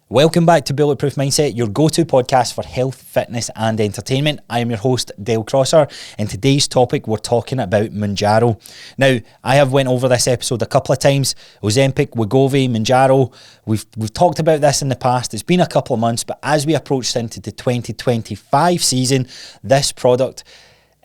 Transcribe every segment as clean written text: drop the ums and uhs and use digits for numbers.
Welcome back to Bulletproof Mindset, your go-to podcast for health, fitness and entertainment. I am your host, Dale Crossar, and today's topic, we're talking about Mounjaro. Now, I have went over this episode a couple of times. Ozempic, Wegovy, Mounjaro. We've talked about this in the past. It's been a couple of months, but as we approach into the 2025 season, this product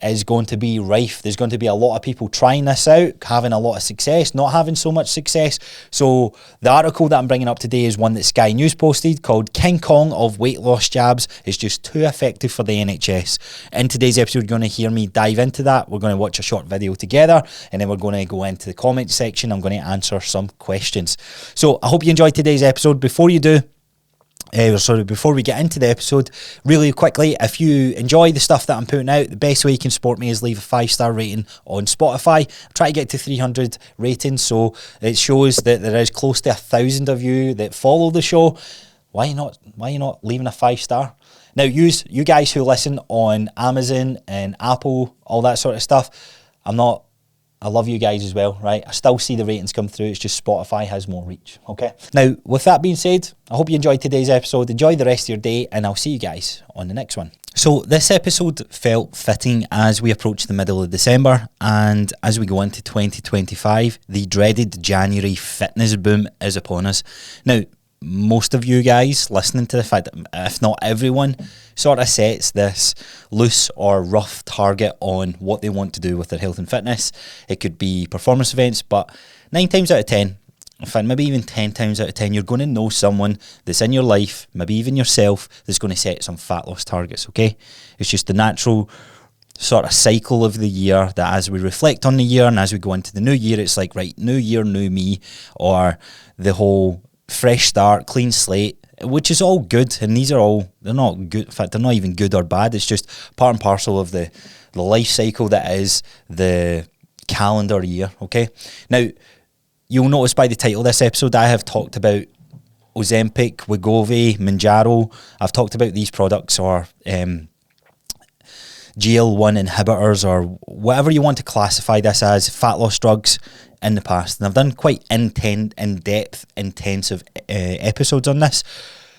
is going to be rife. There's going to be a lot of people trying this out, having a lot of success, not having so much success. So the article that I'm bringing up today is one that Sky News posted called King Kong of Weight Loss Jabs is just too effective for the NHS. In today's episode, you're going to hear me dive into that. We're going to watch a short video together and then we're going to go into the comment section. I'm going to answer some questions. So I hope you enjoyed today's episode. Before you do, before we get into the episode, really quickly, if you enjoy the stuff that I'm putting out, the best way you can support me is leave a 5-star rating on Spotify. I try to get to 300 ratings, so it shows that there is close to 1,000 of you that follow the show. Why you not leaving a 5-star? Now, you guys who listen on Amazon and Apple, all that sort of stuff, I love you guys as well, right? I still see the ratings come through. It's just Spotify has more reach, okay? Now, with that being said, I hope you enjoyed today's episode. Enjoy the rest of your day, and I'll see you guys on the next one. So this episode felt fitting as we approach the middle of December, and as we go into 2025, the dreaded January fitness boom is upon us. Now, most of you guys listening to the fact that, if not everyone, sort of sets this loose or rough target on what they want to do with their health and fitness. It could be performance events, but 9 times out of 10, in fact, maybe even 10 times out of 10, you're going to know someone that's in your life, maybe even yourself, that's going to set some fat loss targets, okay? It's just the natural sort of cycle of the year that as we reflect on the year and as we go into the new year, it's like, right, new year, new me, or the whole fresh start, clean slate, which is all good, and they're not good. In fact, they're not even good or bad. It's just part and parcel of the life cycle that is the calendar year, okay? Now, you'll notice by the title of this episode, I have talked about Ozempic, Wegovy, Mounjaro. I've talked about these products, or GL1 inhibitors, or whatever you want to classify this as, fat loss drugs, in the past, and I've done quite in-depth, intensive episodes on this,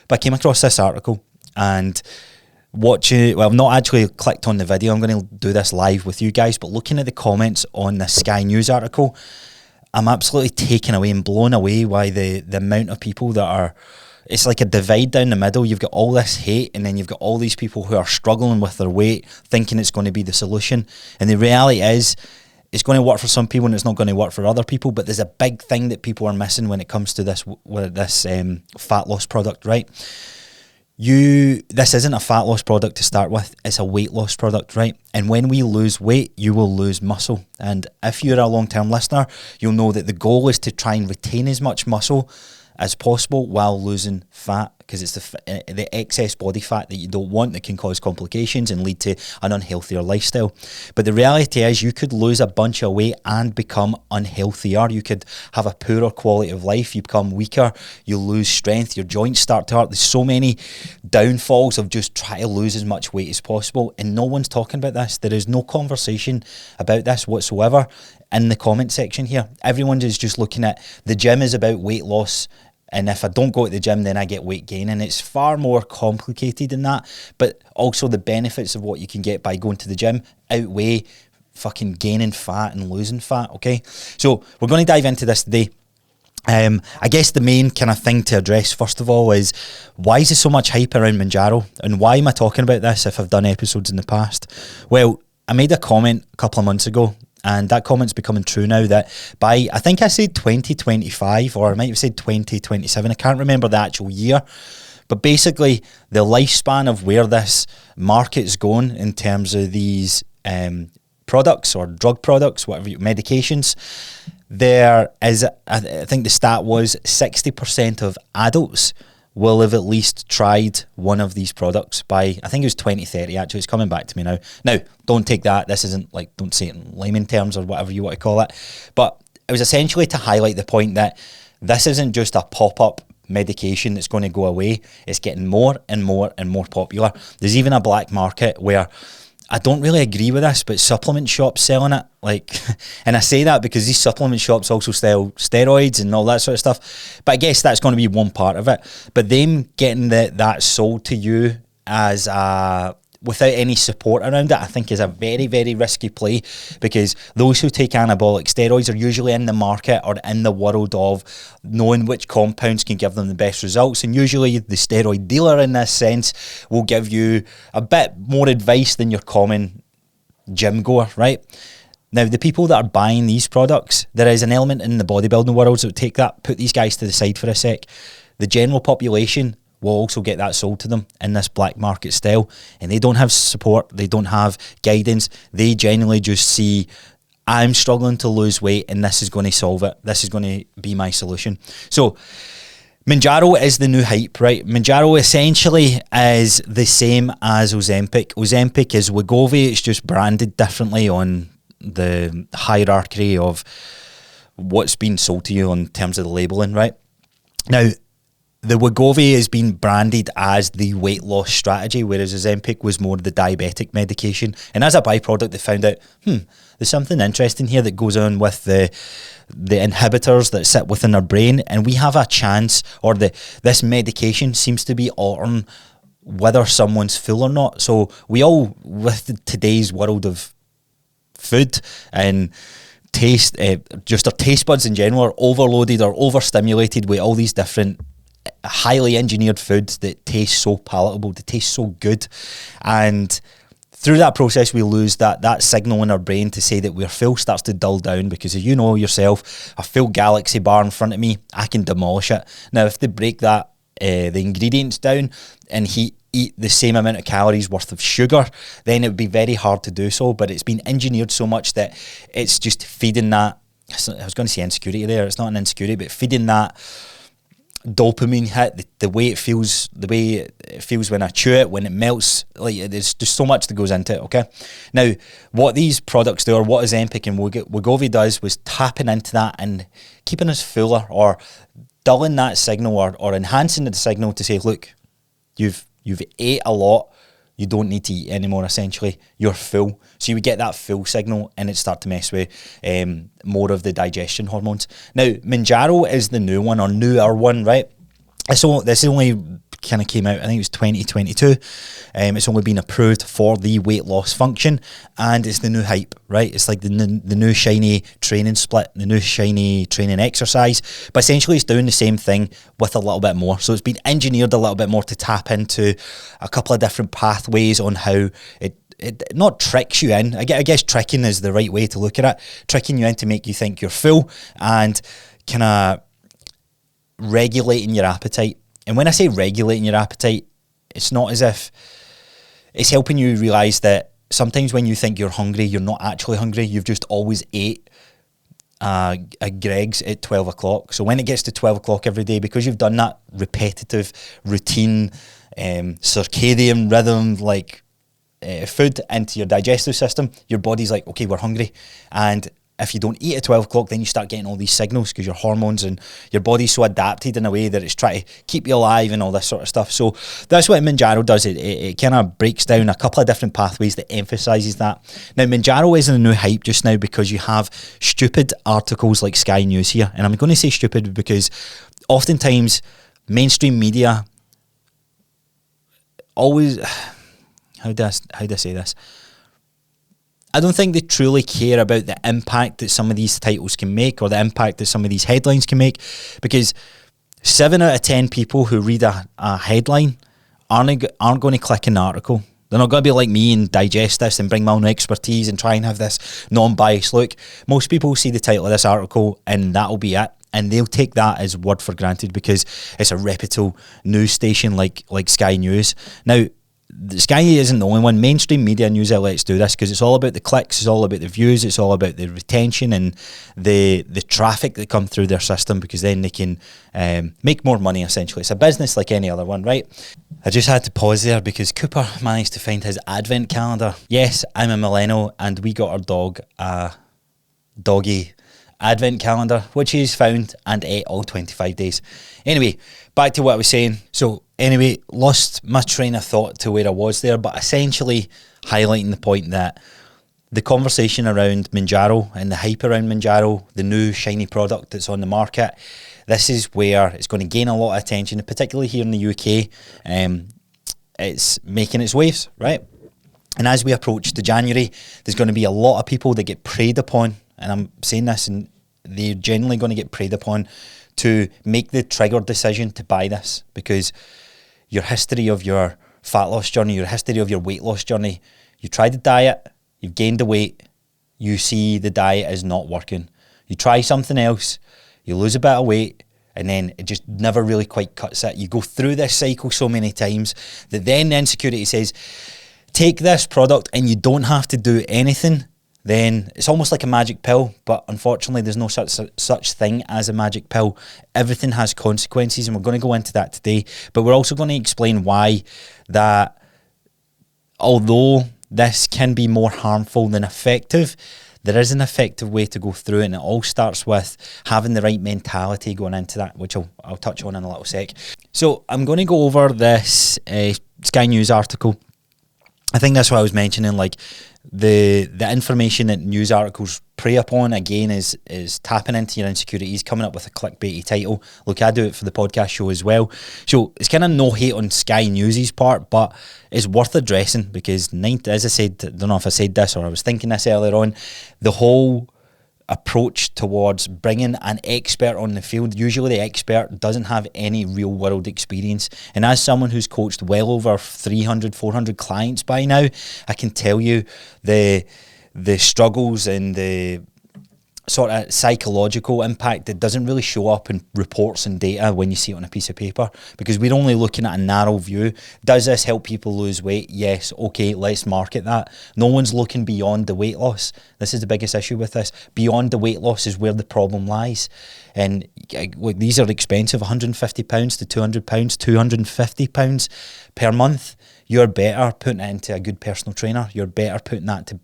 but I came across this article and I've not actually clicked on the video, I'm going to do this live with you guys, but looking at the comments on the Sky News article, I'm absolutely taken away and blown away by the amount of people that are, it's like a divide down the middle. You've got all this hate, and then you've got all these people who are struggling with their weight, thinking it's going to be the solution, and the reality is, it's going to work for some people and it's not going to work for other people, but there's a big thing that people are missing when it comes to this fat loss product, right? This isn't a fat loss product to start with, it's a weight loss product, right? And when we lose weight, you will lose muscle. And if you're a long-term listener, you'll know that the goal is to try and retain as much muscle as possible while losing fat, because it's the excess body fat that you don't want that can cause complications and lead to an unhealthier lifestyle. But the reality is you could lose a bunch of weight and become unhealthier. You could have a poorer quality of life. You become weaker. You lose strength. Your joints start to hurt. There's so many downfalls of just trying to lose as much weight as possible, and no one's talking about this. There is no conversation about this whatsoever in the comment section here. Everyone is just looking at the gym is about weight loss, and if I don't go to the gym, then I get weight gain. And it's far more complicated than that. But also the benefits of what you can get by going to the gym outweigh fucking gaining fat and losing fat, okay? So we're going to dive into this today. I guess the main kind of thing to address, first of all, is why is there so much hype around Mounjaro? And why am I talking about this if I've done episodes in the past? Well, I made a comment a couple of months ago, and that comment's becoming true now, that by, I think I said 2025, or I might have said 2027, I can't remember the actual year, but basically the lifespan of where this market's going in terms of these products or drug products, whatever, medications, there is, I think the stat was 60% of adults will have at least tried one of these products by, I think it was 2030 actually, it's coming back to me now. Now, don't take that, this isn't like, don't say it in layman terms or whatever you want to call it, but it was essentially to highlight the point that this isn't just a pop-up medication that's going to go away, it's getting more and more and more popular. There's even a black market where I don't really agree with this, but supplement shops selling it, like, and I say that because these supplement shops also sell steroids and all that sort of stuff. But I guess that's going to be one part of it. But them getting that sold to you as without any support around it, I think is a very, very risky play, because those who take anabolic steroids are usually in the market or in the world of knowing which compounds can give them the best results. And usually the steroid dealer in this sense will give you a bit more advice than your common gym goer, right? Now, the people that are buying these products, there is an element in the bodybuilding world, so take that, put these guys to the side for a sec. The general population will also get that sold to them in this black market style, and they don't have support, they don't have guidance, they genuinely just see, I'm struggling to lose weight and this is going to solve it, this is going to be my solution. So Mounjaro is the new hype, right? Mounjaro essentially is the same as Ozempic. Ozempic is Wegovy, it's just branded differently on the hierarchy of what's being sold to you in terms of the labelling, right? Now, the Wegovy has been branded as the weight loss strategy, whereas Ozempic was more the diabetic medication. And as a byproduct, they found out, there's something interesting here that goes on with the inhibitors that sit within our brain, and we have a chance, or this medication seems to be altering whether someone's full or not. So we all, with today's world of food and taste, just our taste buds in general are overloaded or overstimulated with all these different highly engineered foods that taste so palatable, they taste so good, and through that process we lose that signal in our brain to say that we're full starts to dull down, because as you know yourself, a full Galaxy bar in front of me, I can demolish it. Now if they break that the ingredients down and eat the same amount of calories worth of sugar, then it would be very hard to do so. But it's been engineered so much that it's just feeding that, I was going to say insecurity there, it's not an insecurity, but feeding that dopamine hit, the way it feels when I chew it, when it melts, like there's just so much that goes into it, okay? Now, what these products do, or what Ozempic and Wegovy does, was tapping into that and keeping us fuller, or dulling that signal, or enhancing the signal to say, look, you've ate a lot, you don't need to eat anymore, essentially. You're full. So you would get that full signal and it start to mess with more of the digestion hormones. Now, Mounjaro is the new one, or newer one, right? This only kind of came out, I think it was 2022. It's only been approved for the weight loss function, and it's the new hype, right? It's like the new shiny training split, the new shiny training exercise, but essentially it's doing the same thing with a little bit more. So it's been engineered a little bit more to tap into a couple of different pathways on how it not tricks you in. I guess tricking is the right way to look at it. Tricking you in to make you think you're full, and kind of regulating your appetite. And when I say regulating your appetite, it's not as if it's helping you realise that sometimes when you think you're hungry, you're not actually hungry. You've just always ate a Greg's at 12 o'clock. So when it gets to 12 o'clock every day, because you've done that repetitive, routine, circadian rhythm, like food into your digestive system, your body's like, okay, we're hungry. And if you don't eat at 12 o'clock, then you start getting all these signals, because your hormones and your body's so adapted in a way that it's trying to keep you alive and all this sort of stuff. So that's what Mounjaro does. It kind of breaks down a couple of different pathways that emphasises that. Now, Mounjaro is in the new hype just now because you have stupid articles like Sky News here. And I'm going to say stupid because oftentimes mainstream media always... How do I say this? I don't think they truly care about the impact that some of these titles can make, or the impact that some of these headlines can make, because 7 out of 10 people who read a headline aren't going to click an article. They're not going to be like me and digest this and bring my own expertise and try and have this non-biased look. Most people see the title of this article and that'll be it. And they'll take that as word for granted because it's a reputable news station like Sky News. Now, Sky isn't the only one. Mainstream media news outlets do this because it's all about the clicks, it's all about the views, it's all about the retention and the traffic that come through their system, because then they can make more money, essentially. It's a business like any other one, right? I just had to pause there because Cooper managed to find his advent calendar. Yes, I'm a millennial and we got our dog a doggy advent calendar, which he's found and ate all 25 days. Anyway, back to what I was saying. So anyway, lost my train of thought to where I was there, but essentially highlighting the point that the conversation around Mounjaro and the hype around Mounjaro, the new shiny product that's on the market, this is where it's going to gain a lot of attention, particularly here in the UK. It's making its waves, right? And as we approach to January, there's going to be a lot of people that get preyed upon, and I'm saying this, and they're generally going to get preyed upon to make the triggered decision to buy this, because your history of your fat loss journey, your history of your weight loss journey, you tried the diet, you've gained the weight, you see the diet is not working. You try something else, you lose a bit of weight, and then it just never really quite cuts it. You go through this cycle so many times that then the insecurity says, take this product and you don't have to do anything. Then it's almost like a magic pill, but unfortunately there's no such thing as a magic pill. Everything has consequences, and we're going to go into that today. But we're also going to explain why that, although this can be more harmful than effective, there is an effective way to go through it, and it all starts with having the right mentality going into that, which I'll touch on in a little sec. So I'm going to go over this Sky News article. I think that's what I was mentioning, like the information that news articles prey upon, again, is tapping into your insecurities, coming up with a clickbaity title. Look, I do it for the podcast show as well. So it's kind of no hate on Sky News' part, but it's worth addressing because, as I said, I don't know if I said this or I was thinking this earlier on, the whole approach towards bringing an expert on the field, usually the expert doesn't have any real world experience, and as someone who's coached well over 300 400 clients by now, I can tell you the struggles and the sort of psychological impact that doesn't really show up in reports and data when you see it on a piece of paper, because we're only looking at a narrow view. Does this help people lose weight? Yes. Okay, let's market that. No one's looking beyond the weight loss. This is the biggest issue with this. Beyond the weight loss is where the problem lies. And look, these are expensive, £150 to £200, £250 per month. You're better putting it into a good personal trainer. You're better putting that to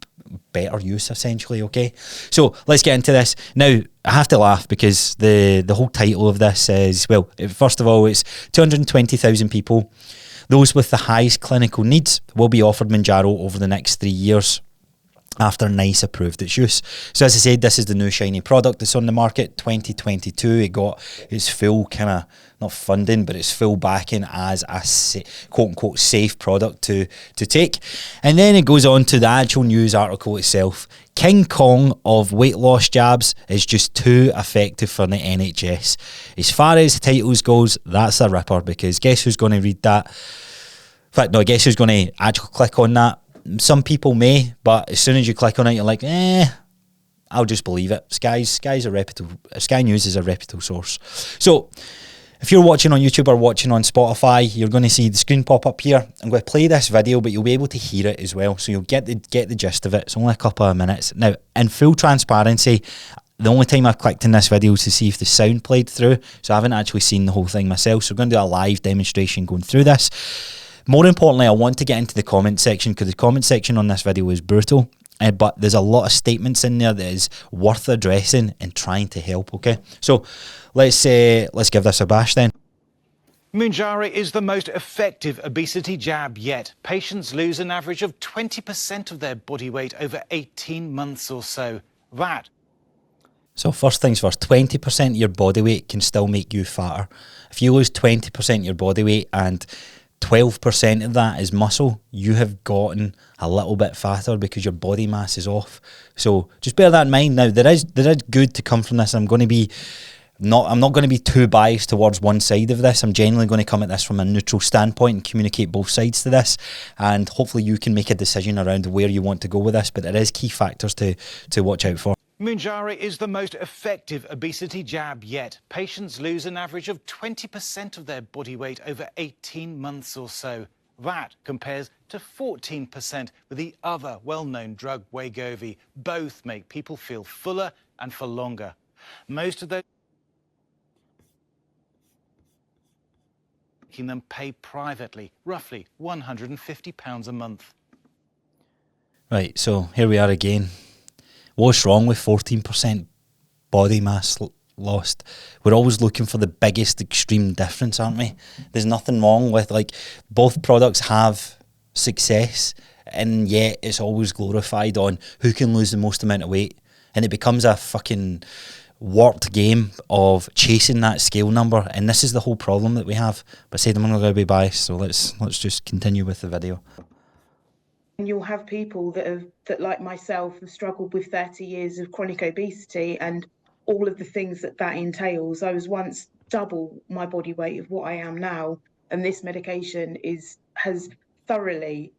better use, essentially. Okay, so let's get into this now. I have to laugh because the whole title of this is, well, first of all, it's 220,000 people, those with the highest clinical needs, will be offered Mounjaro over the next 3 years after NICE approved its use. So as I said, this is the new shiny product that's on the market. 2022, it got its full kind of, not funding, but its full backing as a quote-unquote safe product to take. And then it goes on to the actual news article itself. King Kong of weight loss jabs is just too effective for the NHS. As far as the titles goes, that's a ripper, because guess who's going to read that? In fact, no, guess who's going to actually click on that? Some people may, but as soon as you click on it, you're like, I'll just believe it. Sky News is a reputable source. So if you're watching on YouTube or watching on Spotify, you're going to see the screen pop up here. I'm going to play this video, but you'll be able to hear it as well, so you'll get the gist of it. It's only a couple of minutes. Now, in full transparency, the only time I've clicked in this video is to see if the sound played through, so I haven't actually seen the whole thing myself. So we're going to do a live demonstration going through this. More importantly, I want to get into the comment section, because the comment section on this video is brutal, but there's a lot of statements in there that is worth addressing and trying to help, okay? So let's give this a bash then. Mounjaro is the most effective obesity jab yet. Patients lose an average of 20% of their body weight over 18 months or so. So first things first, 20% of your body weight can still make you fatter. If you lose 20% of your body weight and 12% of that is muscle, you have gotten a little bit fatter because your body mass is off. So just bear that in mind. Now, there is good to come from this. I'm not going to be too biased towards one side of this. I'm generally going to come at this from a neutral standpoint and communicate both sides to this, and hopefully you can make a decision around where you want to go with this, but there is key factors to watch out for. Mounjaro is the most effective obesity jab yet. Patients lose an average of 20% of their body weight over 18 months or so. That compares to 14% with the other well-known drug, Wegovy. Both make people feel fuller and for longer. Most of those making them pay privately, roughly £150 a month. Right, so here we are again. What's wrong with 14% body mass lost, we're always looking for the biggest extreme difference, aren't we? There's nothing wrong with, like, both products have success, and yet it's always glorified on who can lose the most amount of weight, and it becomes a fucking warped game of chasing that scale number, and this is the whole problem that we have. But said I'm not going to be biased, so let's just continue with the video. And you'll have people that like myself have struggled with 30 years of chronic obesity and all of the things that entails. I was once double my body weight of what I am now, and this medication has thoroughly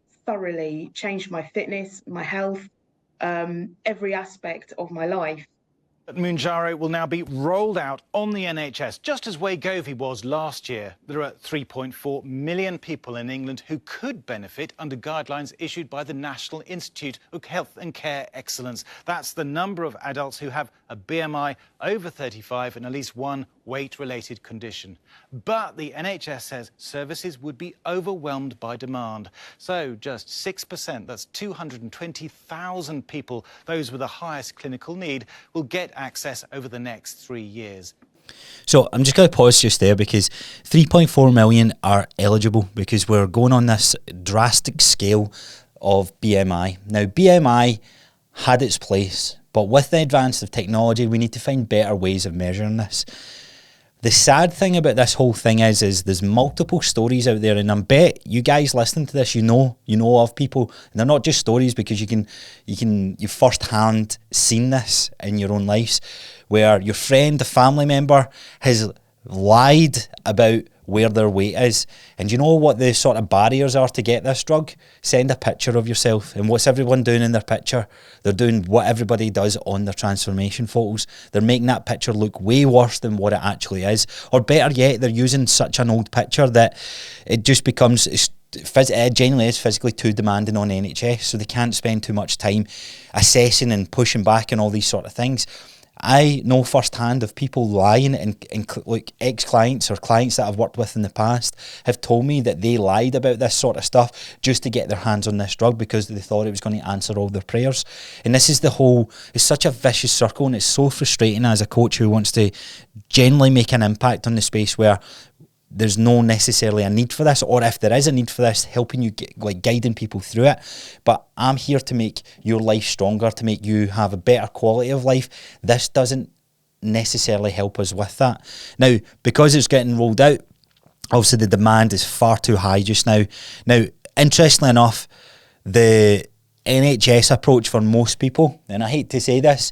changed my fitness, my health, every aspect of my life. Mounjaro will now be rolled out on the NHS, just as Wegovy was last year. There are 3.4 million people in England who could benefit under guidelines issued by the National Institute of Health and Care Excellence. That's the number of adults who have a BMI over 35 and at least one weight-related condition. But the NHS says services would be overwhelmed by demand. So just 6%, that's 220,000 people, those with the highest clinical need, will get access over the next 3 years. So I'm just going to pause just there, because 3.4 million are eligible, because we're going on this drastic scale of BMI. Now, BMI had its place, but with the advance of technology, we need to find better ways of measuring this. The sad thing about this whole thing is there's multiple stories out there, and I bet you guys listening to this, you know of people, and they're not just stories, because you've first-hand seen this in your own lives, where your friend, a family member, has lied about where their weight is. And you know what the sort of barriers are to get this drug? Send a picture of yourself. And what's everyone doing in their picture? They're doing what everybody does on their transformation photos. They're making that picture look way worse than what it actually is. Or better yet, they're using such an old picture that it just becomes, it genuinely is physically too demanding on NHS, so they can't spend too much time assessing and pushing back and all these sort of things. I know firsthand of people lying, and like ex-clients or clients that I've worked with in the past have told me that they lied about this sort of stuff just to get their hands on this drug, because they thought it was going to answer all their prayers. And this is it's such a vicious circle, and it's so frustrating as a coach who wants to genuinely make an impact on the space, where there's no necessarily a need for this, or if there is a need for this, helping you, guiding people through it. But I'm here to make your life stronger, to make you have a better quality of life. This doesn't necessarily help us with that. Now, because it's getting rolled out, obviously the demand is far too high just now. Now, interestingly enough, the NHS approach for most people, and I hate to say this,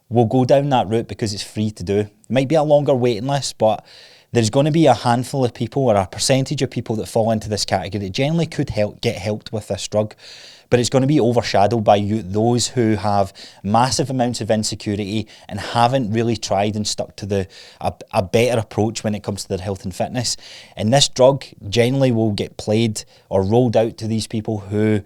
will go down that route because it's free to do. It might be a longer waiting list, but there's going to be a handful of people, or a percentage of people, that fall into this category that generally could get helped with this drug. But it's going to be overshadowed by those who have massive amounts of insecurity and haven't really tried and stuck to a better approach when it comes to their health and fitness. And this drug generally will get played or rolled out to these people who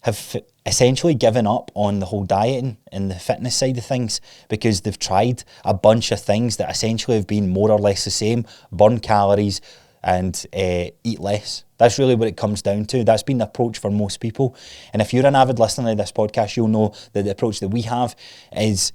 have essentially given up on the whole dieting and the fitness side of things, because they've tried a bunch of things that essentially have been more or less the same: burn calories and eat less. That's really what it comes down to. That's been the approach for most people. And if you're an avid listener to this podcast, you'll know that the approach that we have is,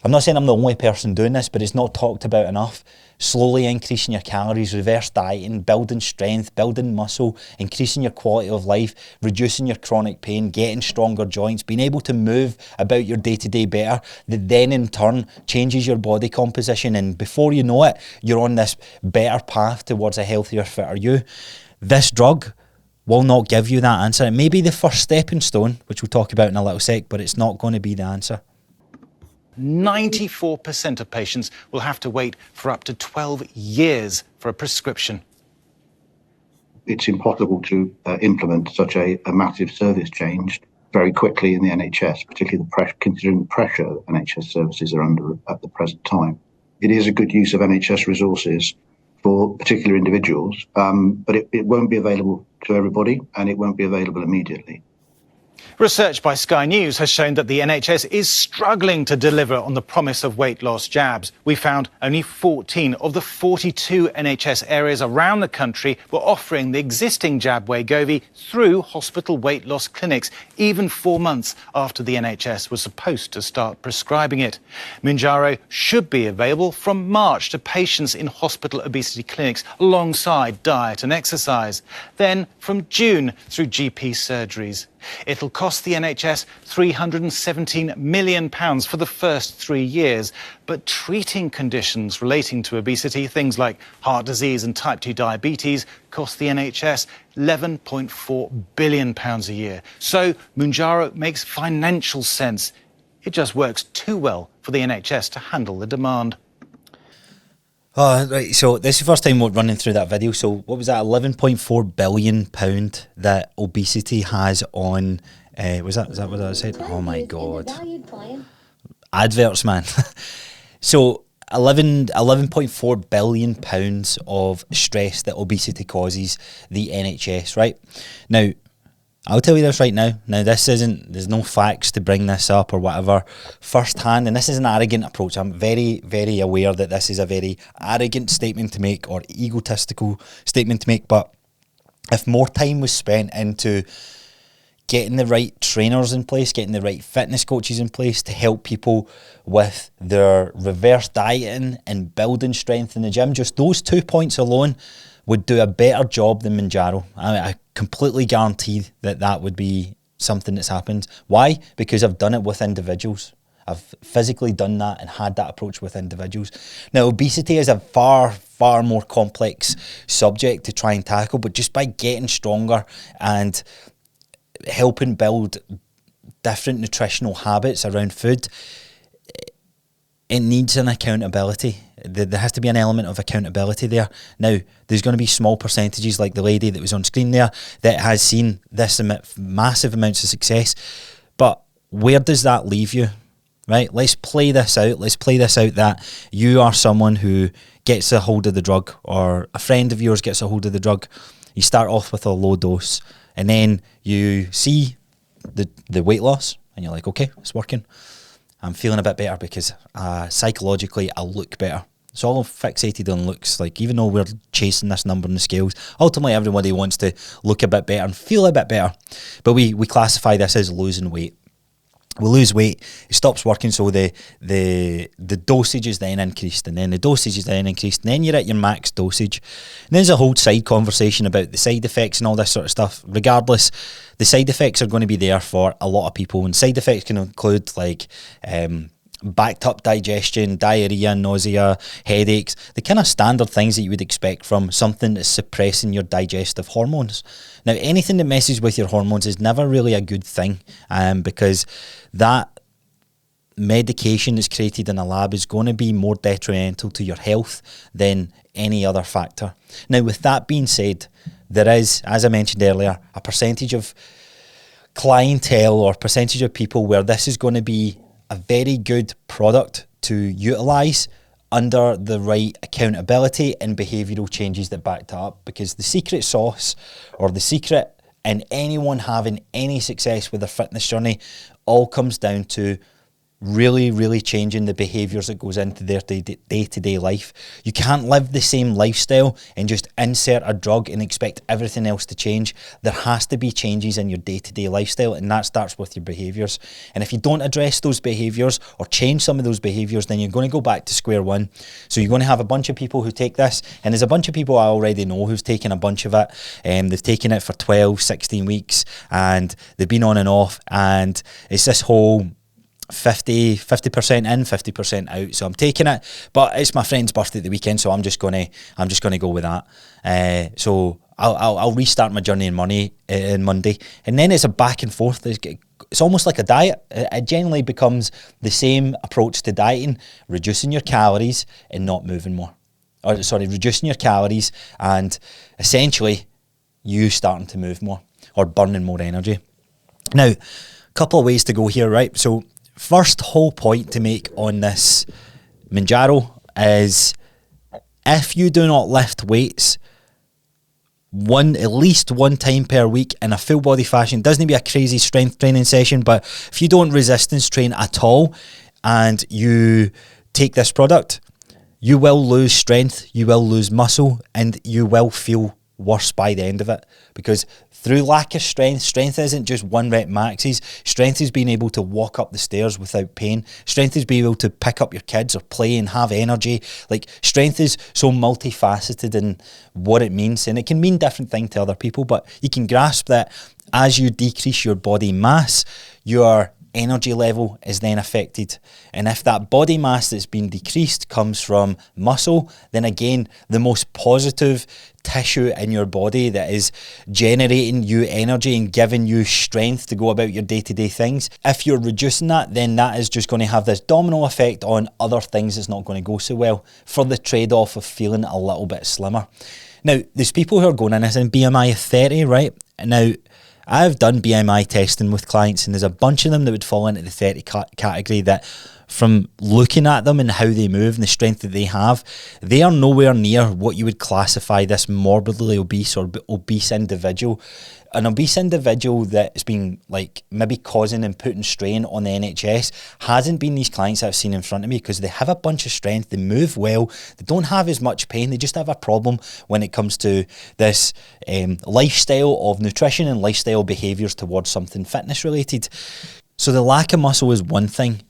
I'm not saying I'm the only person doing this, but it's not talked about enough. Slowly increasing your calories, reverse dieting, building strength, building muscle, increasing your quality of life, reducing your chronic pain, getting stronger joints, being able to move about your day-to-day better, that then in turn changes your body composition, and before you know it, you're on this better path towards a healthier, fitter you. This drug will not give you that answer. It may be the first stepping stone, which we'll talk about in a little sec, but it's not going to be the answer. 94% of patients will have to wait for up to 12 years for a prescription. It's impossible to implement such a massive service change very quickly in the NHS, particularly considering the pressure that NHS services are under at the present time. It is a good use of NHS resources for particular individuals, but it won't be available to everybody, and it won't be available immediately. Research by Sky News has shown that the NHS is struggling to deliver on the promise of weight loss jabs. We found only 14 of the 42 NHS areas around the country were offering the existing jab Wegovy through hospital weight loss clinics, even 4 months after the NHS was supposed to start prescribing it. Mounjaro should be available from March to patients in hospital obesity clinics alongside diet and exercise. Then from June through GP surgeries. It'll cost the NHS £317 million for the first 3 years. But treating conditions relating to obesity, things like heart disease and type 2 diabetes, cost the NHS £11.4 billion a year. So Mounjaro makes financial sense. It just works too well for the NHS to handle the demand. Oh, right. So this is the first time we're running through that video. So what was that? £11.4 billion that obesity has on. Is that what I said? Oh my God. Adverts, man. So 11.4 billion pounds of stress that obesity causes the NHS. Right now, I'll tell you this right now. Now, there's no facts to bring this up or whatever firsthand, and this is an arrogant approach. I'm very, very aware that this is a very arrogant statement to make or egotistical statement to make, but if more time was spent into getting the right trainers in place, getting the right fitness coaches in place to help people with their reverse dieting and building strength in the gym, just those 2 points alone would do a better job than Mounjaro. I completely guarantee that would be something that's happened. Why? Because I've done it with individuals. I've physically done that and had that approach with individuals. Now, obesity is a far, far more complex subject to try and tackle, but just by getting stronger and helping build different nutritional habits around food, it needs an accountability. There has to be an element of accountability there. Now, there's going to be small percentages like the lady that was on screen there that has seen this massive amounts of success. But where does that leave you? Right? Let's play this out. Let's play this out that you are someone who gets a hold of the drug, or a friend of yours gets a hold of the drug. You start off with a low dose and then you see the weight loss and you're like, okay, it's working. I'm feeling a bit better because psychologically I look better. It's all fixated on looks. Like, even though we're chasing this number in the scales, ultimately everybody wants to look a bit better and feel a bit better. But we classify this as losing weight. We lose weight, it stops working, so the dosage is then increased, and then the dosage is then increased, and then you're at your max dosage. And there's a whole side conversation about the side effects and all this sort of stuff. Regardless, the side effects are going to be there for a lot of people, and side effects can include like backed up digestion, diarrhea, nausea, headaches, the kind of standard things that you would expect from something that's suppressing your digestive hormones. Now, anything that messes with your hormones is never really a good thing, because that medication that's created in a lab is going to be more detrimental to your health than any other factor. Now, with that being said, there is, as I mentioned earlier, a percentage of clientele or percentage of people where this is going to be a very good product to utilise under the right accountability and behavioural changes that back it up. Because the secret sauce, or the secret in anyone having any success with their fitness journey, all comes down to really, really changing the behaviours that goes into their day-to-day life. You can't live the same lifestyle and just insert a drug and expect everything else to change. There has to be changes in your day-to-day lifestyle, and that starts with your behaviours. And if you don't address those behaviours or change some of those behaviours, then you're going to go back to square one. So you're going to have a bunch of people who take this, and there's a bunch of people I already know who's taken a bunch of it, and they've taken it for 12, 16 weeks, and they've been on and off, and it's this whole 50% in, 50% out. So I'm taking it, but it's my friend's birthday at the weekend, so I'm just gonna go with that. So I'll restart my journey on Monday, and then it's a back and forth. It's almost like a diet. It generally becomes the same approach to dieting: reducing your calories and not moving more. Reducing your calories and essentially you starting to move more or burning more energy. Now, a couple of ways to go here, right? So first whole point to make on this Mounjaro is, if you do not lift weights, at least one time per week in a full body fashion. It doesn't be a crazy strength training session, but if you don't resistance train at all and you take this product, you will lose strength, you will lose muscle, and you will feel worse by the end of it, because through lack of strength isn't just 1 rep maxes. Strength is being able to walk up the stairs without pain. Strength is being able to pick up your kids or play and have energy. Like, strength is so multifaceted in what it means, and it can mean different things to other people, but you can grasp that as you decrease your body mass, your energy level is then affected. And if that body mass that's been decreased comes from muscle, then again, the most positive tissue in your body that is generating you energy and giving you strength to go about your day-to-day things, if you're reducing that, then that is just going to have this domino effect on other things that's not going to go so well, for the trade-off of feeling a little bit slimmer. Now, there's people who are going in as in BMI of 30, right? Now, I've done BMI testing with clients, and there's a bunch of them that would fall into the 30 category that, from looking at them and how they move and the strength that they have, they are nowhere near what you would classify this morbidly obese or obese individual. An obese individual that's been like maybe causing and putting strain on the NHS hasn't been these clients that I've seen in front of me, because they have a bunch of strength, they move well, they don't have as much pain, they just have a problem when it comes to this lifestyle of nutrition and lifestyle behaviours towards something fitness related. So the lack of muscle is one thing.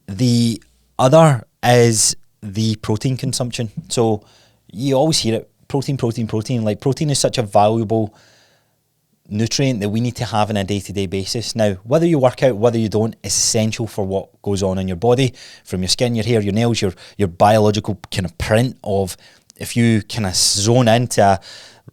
The other is the protein consumption. So you always hear it, protein. Like, protein is such a valuable nutrient that we need to have on a day-to-day basis. Now, whether you work out, whether you don't, is essential for what goes on in your body, from your skin, your hair, your nails, your biological kind of print of, if you kind of zone into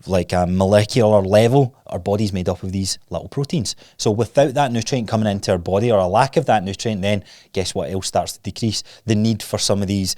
like a molecular level, our body's made up of these little proteins. So without that nutrient coming into our body, or a lack of that nutrient, then guess what else starts to decrease? The need for some of these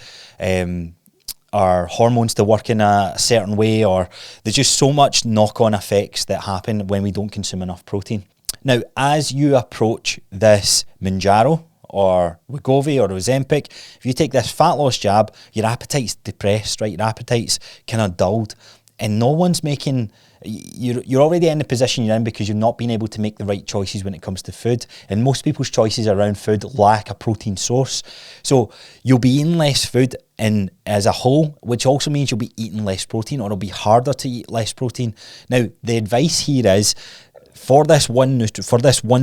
our hormones to work in a certain way, or there's just so much knock-on effects that happen when we don't consume enough protein. Now, as you approach this Mounjaro or Wegovy or Ozempic, if you take this fat loss jab, your appetite's depressed, right? Your appetite's kind of dulled, and no one's making... You're already in the position you're in because you've not been able to make the right choices when it comes to food, and most people's choices around food lack a protein source. So you'll be eating less food as a whole, which also means you'll be eating less protein, or it'll be harder to eat less protein. Now, the advice here is, for this one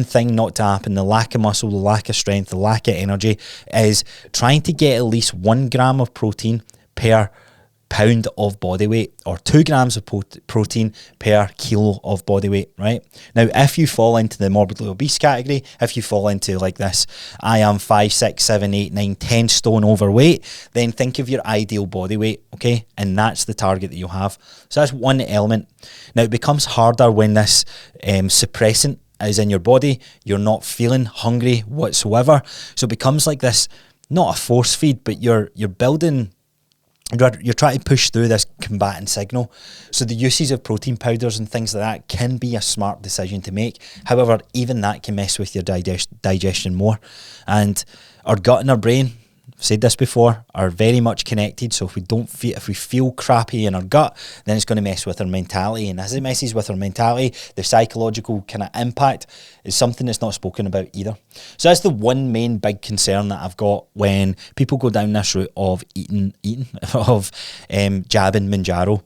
thing not to happen, the lack of muscle, the lack of strength, the lack of energy, is trying to get at least 1 gram of protein per pound of body weight, or 2 grams of protein per kilo of body weight, right? Now, if you fall into the morbidly obese category, if you fall into like this, I am 5, 6, 7, 8, 9, 10 stone overweight, then think of your ideal body weight, okay? And that's the target that you'll have. So that's one element. Now, it becomes harder when this suppressant is in your body, you're not feeling hungry whatsoever. So it becomes like this, not a force feed, but you're building... You're trying to push through this combatant signal. So the uses of protein powders and things like that can be a smart decision to make. However, even that can mess with your digestion more. And our gut and our brain, I've said this before, are very much connected. So if we feel crappy in our gut, then it's going to mess with our mentality. And as it messes with our mentality, the psychological kind of impact is something that's not spoken about either. So that's the one main big concern that I've got when people go down this route of jabbing Mounjaro.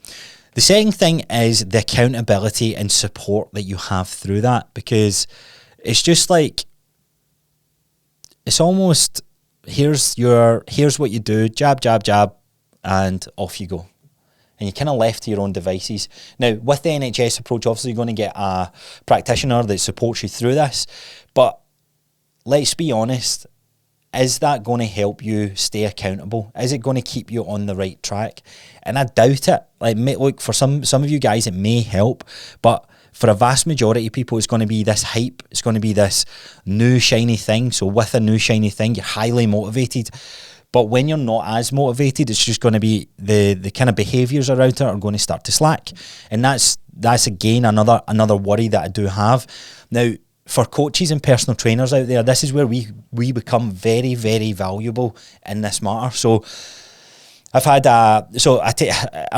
The second thing is the accountability and support that you have through that, because it's just like, it's almost... Here's what you do, jab, and off you go. And you're kind of left to your own devices. Now, with the NHS approach, obviously you're going to get a practitioner that supports you through this. But let's be honest, is that going to help you stay accountable? Is it going to keep you on the right track? And I doubt it. Like, look, for some of you guys, it may help, but for a vast majority of people, it's going to be this hype. It's going to be this new shiny thing. So with a new shiny thing, you're highly motivated. But when you're not as motivated, it's just going to be the kind of behaviours around it are going to start to slack. And that's again another worry that I do have. Now, for coaches and personal trainers out there, this is where we become very, very valuable in this matter. So I've had I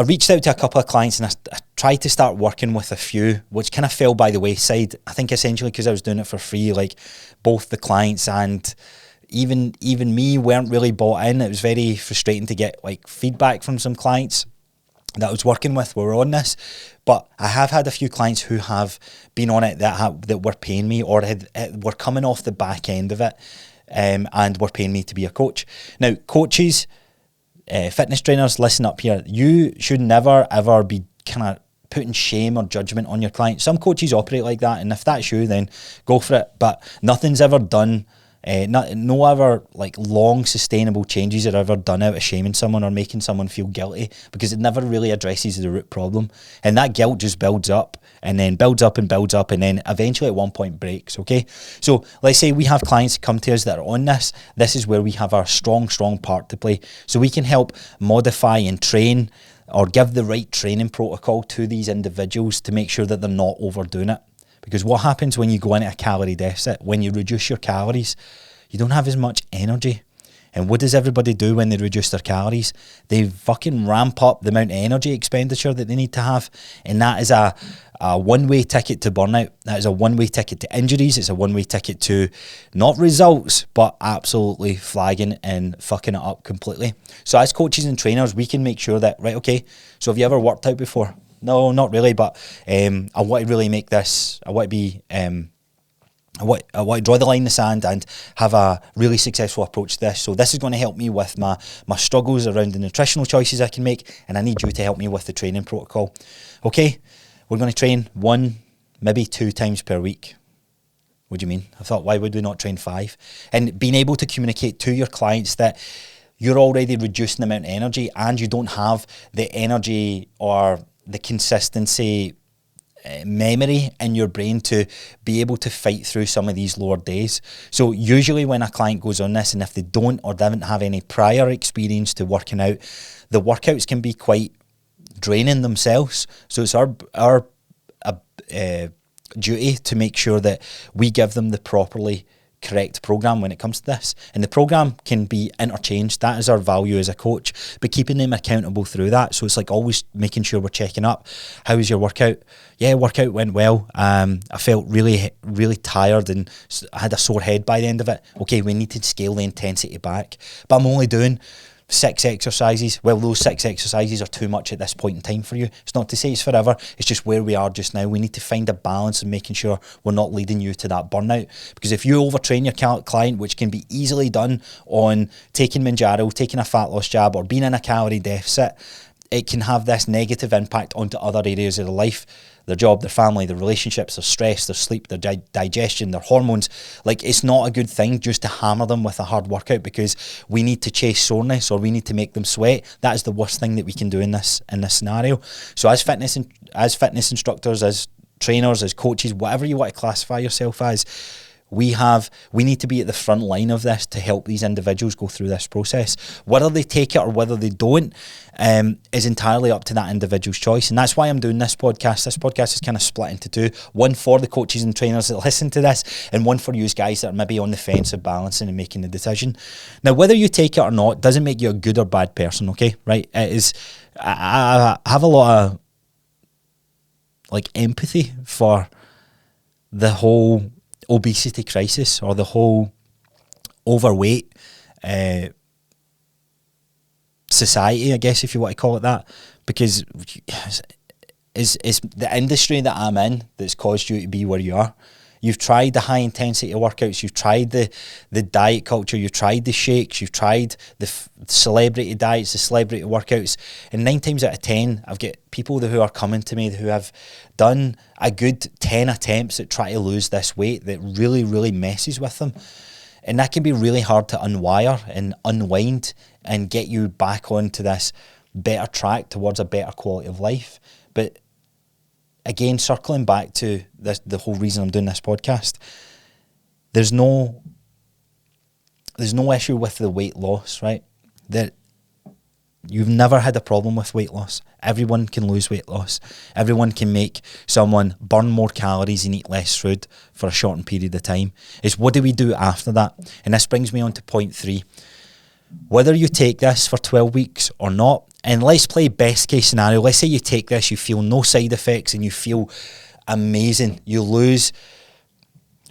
reached out to a couple of clients, and I tried to start working with a few, which kind of fell by the wayside. I think essentially because I was doing it for free, like both the clients and even me weren't really bought in. It was very frustrating to get like feedback from some clients that I was working with were on this. But I have had a few clients who have been on it that were paying me, or were coming off the back end of it, and were paying me to be a coach. Now, coaches, fitness trainers, listen up here. You should never ever be kind of putting shame or judgment on your client. Some coaches operate like that, and if that's you, then go for it. But nothing's ever done. No ever like long sustainable changes are ever done out of shaming someone or making someone feel guilty, because it never really addresses the root problem, and that guilt just builds up and then builds up and builds up, and then eventually at one point breaks. Okay, so let's say we have clients come to us that are on this. This is where we have our strong part to play, so we can help modify and train or give the right training protocol to these individuals to make sure that they're not overdoing it. Because what happens when you go into a calorie deficit, when you reduce your calories, you don't have as much energy. And what does everybody do when they reduce their calories? They fucking ramp up the amount of energy expenditure that they need to have. And that is a one-way ticket to burnout. That is a one-way ticket to injuries. It's a one-way ticket to not results, but absolutely flagging and fucking it up completely. So as coaches and trainers, we can make sure that, right, okay, so have you ever worked out before? No, not really, but I want to really make this, I want to draw the line in the sand and have a really successful approach to this. So this is going to help me with my struggles around the nutritional choices I can make, and I need you to help me with the training protocol. Okay, we're going to train 1, maybe 2 times per week. What do you mean? I thought, why would we not train 5? And being able to communicate to your clients that you're already reducing the amount of energy, and you don't have the energy or the consistency memory in your brain to be able to fight through some of these lower days. So usually when a client goes on this, and if they don't or they haven't have any prior experience to working out, the workouts can be quite draining themselves. So it's our duty to make sure that we give them the properly correct program when it comes to this, and the program can be interchanged. That is our value as a coach, but keeping them accountable through that. So it's like always making sure we're checking up. How was your workout? Yeah, workout went well. I felt really tired and I had a sore head by the end of it. Okay, we need to scale the intensity back, but I'm only doing 6 exercises. Well, those 6 exercises are too much at this point in time for you. It's not to say it's forever, it's just where we are just now. We need to find a balance and making sure we're not leading you to that burnout. Because if you overtrain your client, which can be easily done on taking Mounjaro, taking a fat loss jab, or being in a calorie deficit, it can have this negative impact onto other areas of their life, their job, their family, their relationships, their stress, their sleep, their digestion, their hormones. Like, it's not a good thing just to hammer them with a hard workout because we need to chase soreness or we need to make them sweat. That is the worst thing that we can do in this scenario. So as fitness instructors, as trainers, as coaches, whatever you want to classify yourself as, we need to be at the front line of this to help these individuals go through this process. Whether they take it or whether they don't is entirely up to that individual's choice. And that's why I'm doing this podcast. This podcast is kind of split into 2. One for the coaches and trainers that listen to this, and one for you guys that are maybe on the fence of balancing and making the decision. Now, whether you take it or not doesn't make you a good or bad person, okay? Right? It is. I have a lot of empathy for the whole obesity crisis, or the whole overweight society, I guess, if you want to call it that, because it's the industry that I'm in that's caused you to be where you are. You've tried the high intensity workouts, you've tried the diet culture, you've tried the shakes, you've tried the celebrity diets, the celebrity workouts, and 9 times out of 10, I've got people who are coming to me who have done a good 10 attempts at trying to lose this weight that really, really messes with them. And that can be really hard to unwire and unwind and get you back onto this better track towards a better quality of life. But again, circling back to this, the whole reason I'm doing this podcast, there's no issue with the weight loss, right? That you've never had a problem with weight loss. Everyone can lose weight loss. Everyone can make someone burn more calories and eat less food for a shortened period of time. It's what do we do after that? And this brings me on to point 3. whether you take this for 12 weeks or not, and let's play best case scenario. Let's say you take this, you feel no side effects and you feel amazing. You lose,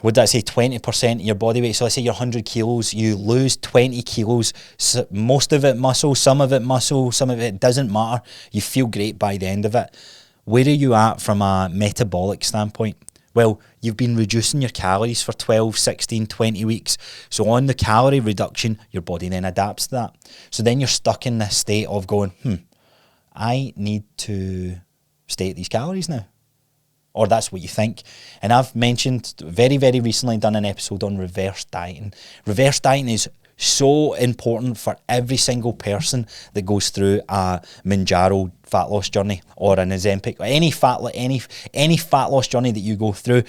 would that say 20% of your body weight? So let's say you're 100 kilos, you lose 20 kilos, so most of it muscle, some of it doesn't matter. You feel great by the end of it. Where are you at from a metabolic standpoint? Well, you've been reducing your calories for 12, 16, 20 weeks. So on the calorie reduction, your body then adapts to that. So then you're stuck in this state of going, I need to stay at these calories now. Or that's what you think. And I've mentioned very, very recently done an episode on reverse dieting. Reverse dieting is so important for every single person that goes through a Mounjaro fat loss journey or an Ozempic, or any fat loss journey that you go through.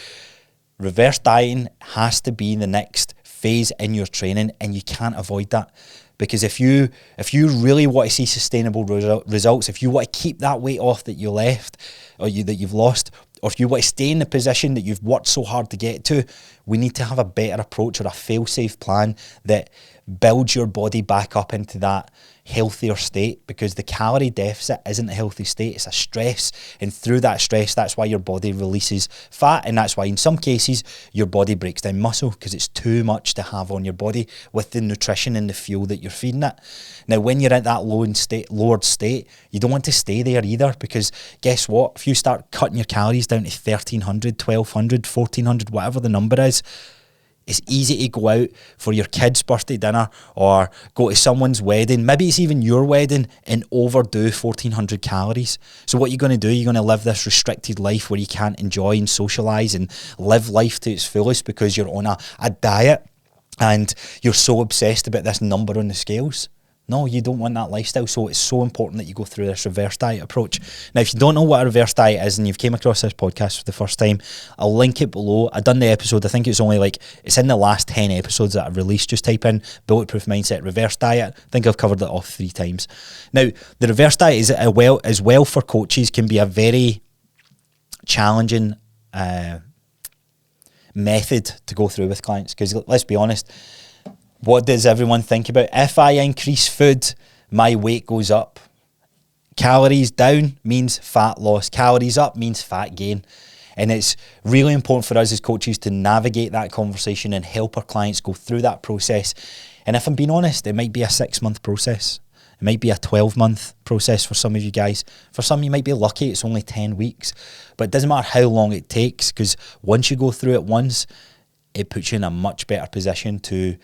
Reverse dieting has to be the next phase in your training, and you can't avoid that. Because if you really want to see sustainable results, if you want to keep that weight off that you left or that you've lost, or if you want to stay in the position that you've worked so hard to get to, we need to have a better approach or a fail-safe plan that builds your body back up into that healthier state, because the calorie deficit isn't a healthy state, it's a stress, and through that stress, that's why your body releases fat, and that's why in some cases your body breaks down muscle, because it's too much to have on your body with the nutrition and the fuel that you're feeding it. Now when you're at that lowered state, you don't want to stay there either, because guess what, if you start cutting your calories down to 1300, 1200, 1400, whatever the number is, it's easy to go out for your kid's birthday dinner or go to someone's wedding, maybe it's even your wedding, and overdo 1400 calories. So what you're going to do, you're going to live this restricted life where you can't enjoy and socialise and live life to its fullest because you're on a diet and you're so obsessed about this number on the scales. No, you don't want that lifestyle. So it's so important that you go through this reverse diet approach. Now, if you don't know what a reverse diet is and you've came across this podcast for the first time, I'll link it below. I've done the episode. I think it's in the last 10 episodes that I've released. Just type in Bulletproof Mindset reverse diet. I think I've covered it off 3 times. Now, the reverse diet is as well for coaches, can be a very challenging method to go through with clients, because let's be honest, what does everyone think about? If I increase food, my weight goes up. Calories down means fat loss. Calories up means fat gain. And it's really important for us as coaches to navigate that conversation and help our clients go through that process. And if I'm being honest, it might be a 6-month process. It might be a 12-month process for some of you guys. For some, you might be lucky, it's only 10 weeks. But it doesn't matter how long it takes, because once you go through it once, it puts you in a much better position to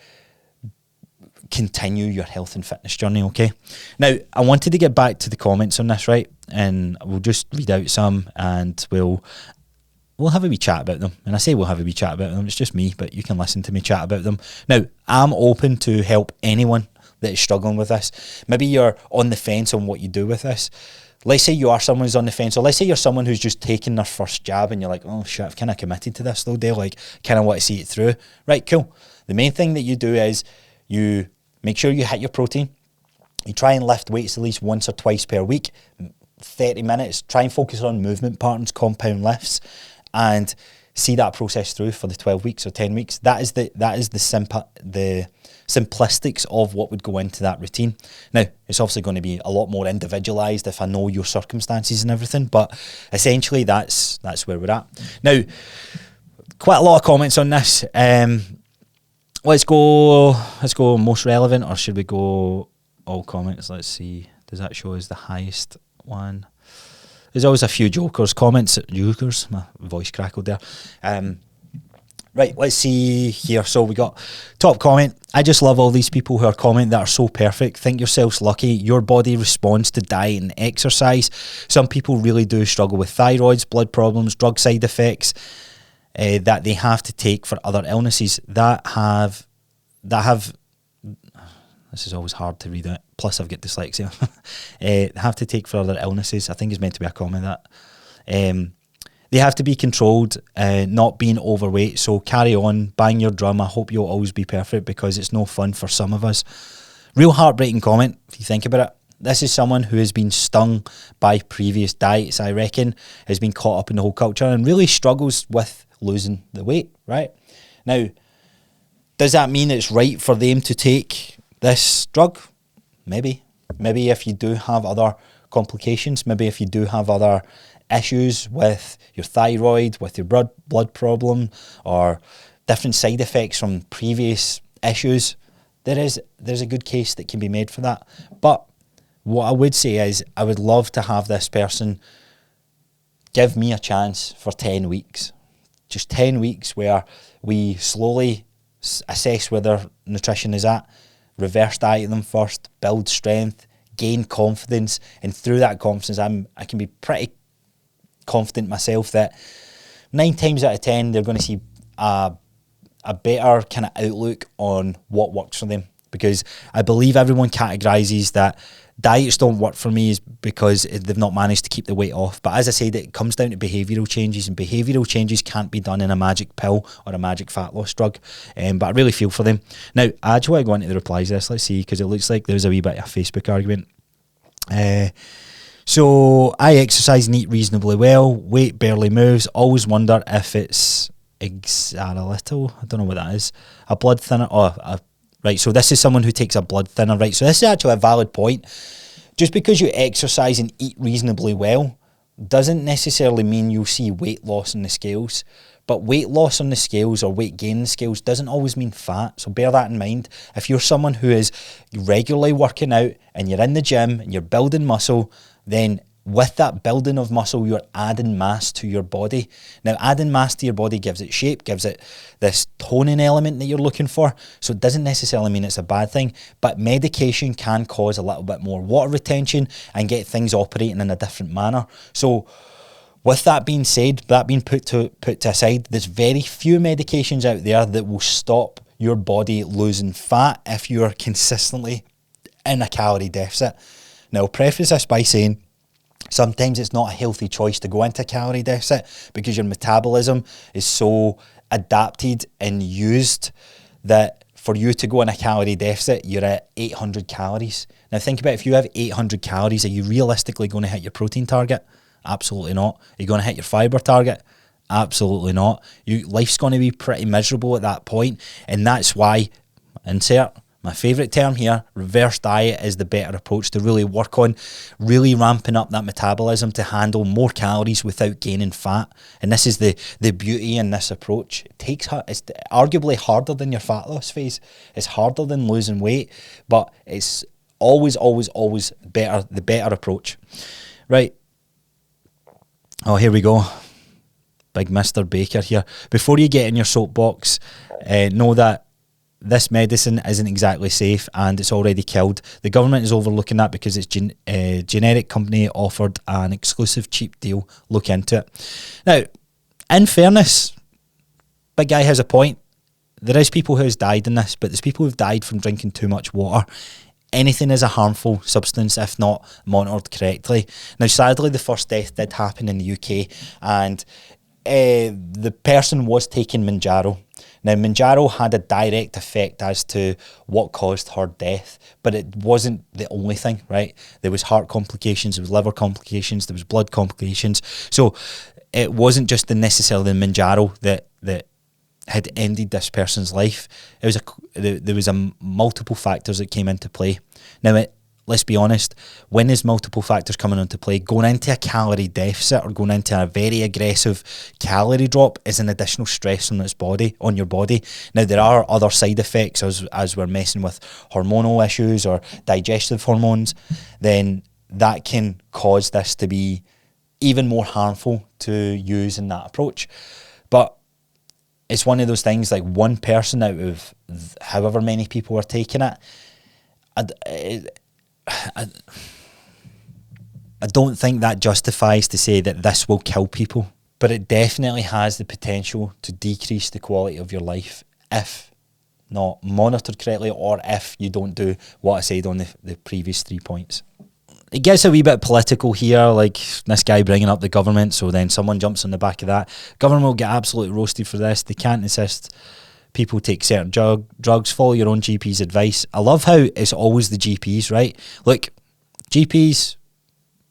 continue your health and fitness journey, okay? Now, I wanted to get back to the comments on this, right? And we'll just read out some and we'll have a wee chat about them. And I say we'll have a wee chat about them, it's just me, but you can listen to me chat about them. Now, I'm open to help anyone that is struggling with this. Maybe you're on the fence on what you do with this. Let's say you are someone who's on the fence, or let's say you're someone who's just taken their first jab and you're like, oh shit, I've kind of committed to this though, Dale, like, kind of want to see it through. Right, cool. The main thing that you do is you make sure you hit your protein. You try and lift weights at least once or twice per week, 30 minutes. Try and focus on movement patterns, compound lifts, and see that process through for the 12 weeks or 10 weeks. That is the simplistics of what would go into that routine. Now, it's obviously going to be a lot more individualized if I know your circumstances and everything, but essentially that's where we're at. Now, quite a lot of comments on this. Let's go most relevant, or should we go all comments? Let's see. Does that show us the highest one? There's always a few jokers. My voice crackled there. Right, let's see here. So we got top comment. I just love all these people who are commenting that are so perfect. Think yourselves lucky. Your body responds to diet and exercise. Some people really do struggle with thyroids, blood problems, drug side effects that they have to take for other illnesses that have. This is always hard to read out. Plus, I've got dyslexia. Have to take for other illnesses. I think it's meant to be a comment that. They have to be controlled, not being overweight. So carry on, bang your drum. I hope you'll always be perfect, because it's no fun for some of us. Real heartbreaking comment, if you think about it. This is someone who has been stung by previous diets, I reckon, has been caught up in the whole culture and really struggles with losing the weight, right? Now, does that mean it's right for them to take this drug, maybe if you do have other complications, maybe if you do have other issues with your thyroid, with your blood problem, or different side effects from previous issues, there's a good case that can be made for that. But what I would say is I would love to have this person give me a chance for 10 weeks. Just 10 weeks where we slowly assess where their nutrition is at, reverse diet them first, build strength, gain confidence, and through that confidence I can be pretty confident myself that 9 times out of 10 they're going to see a better kind of outlook on what works for them. Because I believe everyone categorises that diets don't work for me is because they've not managed to keep the weight off. But as I said, it comes down to behavioural changes, and behavioural changes can't be done in a magic pill or a magic fat loss drug. But I really feel for them. Now, I actually want to go into the replies to this. Let's see, because it looks like there's a wee bit of a Facebook argument. So, I exercise and eat reasonably well. Weight barely moves. Always wonder if it's Xarelto. I don't know what that is. A blood thinner. Right, so this is someone who takes a blood thinner, right? So this is actually a valid point. Just because you exercise and eat reasonably well doesn't necessarily mean you'll see weight loss on the scales. But weight loss on the scales or weight gain on the scales doesn't always mean fat. So bear that in mind. If you're someone who is regularly working out and you're in the gym and you're building muscle, then with that building of muscle, you're adding mass to your body. Now, adding mass to your body gives it shape, gives it this toning element that you're looking for. So it doesn't necessarily mean it's a bad thing, but medication can cause a little bit more water retention and get things operating in a different manner. So with that being said, that being put to aside, there's very few medications out there that will stop your body losing fat if you're consistently in a calorie deficit. Now, I'll preface this by saying, sometimes it's not a healthy choice to go into a calorie deficit because your metabolism is so adapted and used that for you to go in a calorie deficit, you're at 800 calories. Now think about, if you have 800 calories, are you realistically going to hit your protein target? Absolutely not. Are you going to hit your fibre target? Absolutely not. Life's going to be pretty miserable at that point, and that's why, insert my favourite term here, reverse diet is the better approach to really work on really ramping up that metabolism to handle more calories without gaining fat. And this is the beauty in this approach. It's arguably harder than your fat loss phase. It's harder than losing weight, but it's always better, the better approach. Right. Oh, here we go. Big Mr. Baker here. Before you get in your soapbox, know that this medicine isn't exactly safe and it's already killed. The government is overlooking that because its generic company offered an exclusive cheap deal. Look into it. Now, in fairness, big guy has a point. There is people who has died in this, but there's people who've died from drinking too much water. Anything is a harmful substance if not monitored correctly. Now, sadly, the first death did happen in the UK, and the person was taking Mounjaro. Now, Mounjaro had a direct effect as to what caused her death, but it wasn't the only thing, right? There was heart complications, there was liver complications, there was blood complications. So it wasn't just necessarily the Mounjaro that had ended this person's life. There was multiple factors that came into play. Now, let's be honest, when there's multiple factors coming into play, going into a calorie deficit or going into a very aggressive calorie drop is an additional stress on your body. Now, there are other side effects as we're messing with hormonal issues or digestive hormones, then that can cause this to be even more harmful to use in that approach. But it's one of those things, like one person out of however many people are taking it, I don't think that justifies to say that this will kill people, but it definitely has the potential to decrease the quality of your life if not monitored correctly, or if you don't do what I said on the previous 3 points. It gets a wee bit political here, like this guy bringing up the government, so then someone jumps on the back of that. Government will get absolutely roasted for this. They can't insist people take certain drugs, follow your own GP's advice. I love how it's always the GPs, right? Look, GPs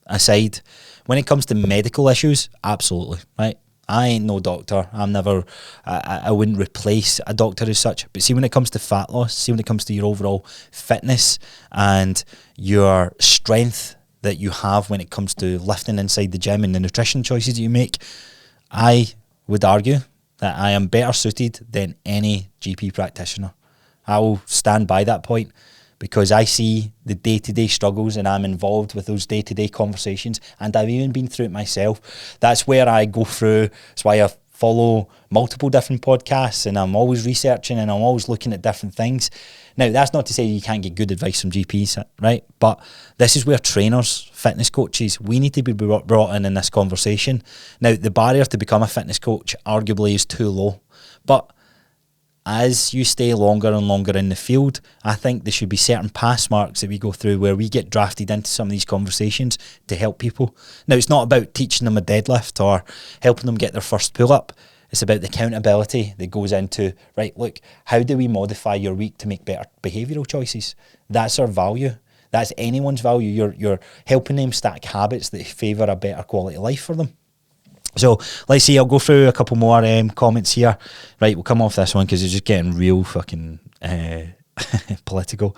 aside, when it comes to medical issues, absolutely, right? I ain't no doctor. I wouldn't replace a doctor as such. But see, when it comes to fat loss, see when it comes to your overall fitness and your strength that you have when it comes to lifting inside the gym and the nutrition choices that you make, I would argue that I am better suited than any GP practitioner. I will stand by that point, because I see the day-to-day struggles and I'm involved with those day-to-day conversations, and I've even been through it myself. That's where I go through. That's why I follow multiple different podcasts, and I'm always researching and I'm always looking at different things. Now, that's not to say you can't get good advice from GPs, right? But this is where trainers, fitness coaches, we need to be brought in this conversation. Now, the barrier to become a fitness coach arguably is too low, but as you stay longer and longer in the field, I think there should be certain pass marks that we go through where we get drafted into some of these conversations to help people. Now, it's not about teaching them a deadlift or helping them get their first pull-up. It's about the accountability that goes into, right, look, how do we modify your week to make better behavioural choices? That's our value. That's anyone's value. You're helping them stack habits that favour a better quality of life for them. So let's see, I'll go through a couple more comments here. Right, we'll come off this one because it's just getting real fucking political.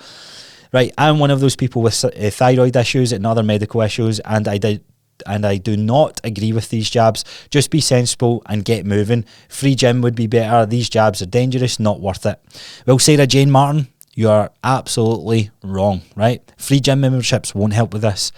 Right, I'm one of those people with thyroid issues and other medical issues, and I do not agree with these jabs. Just be sensible and get moving. Free gym would be better. These jabs are dangerous, not worth it. Well, Sarah Jane Martin, you are absolutely wrong, right? Free gym memberships won't help with this.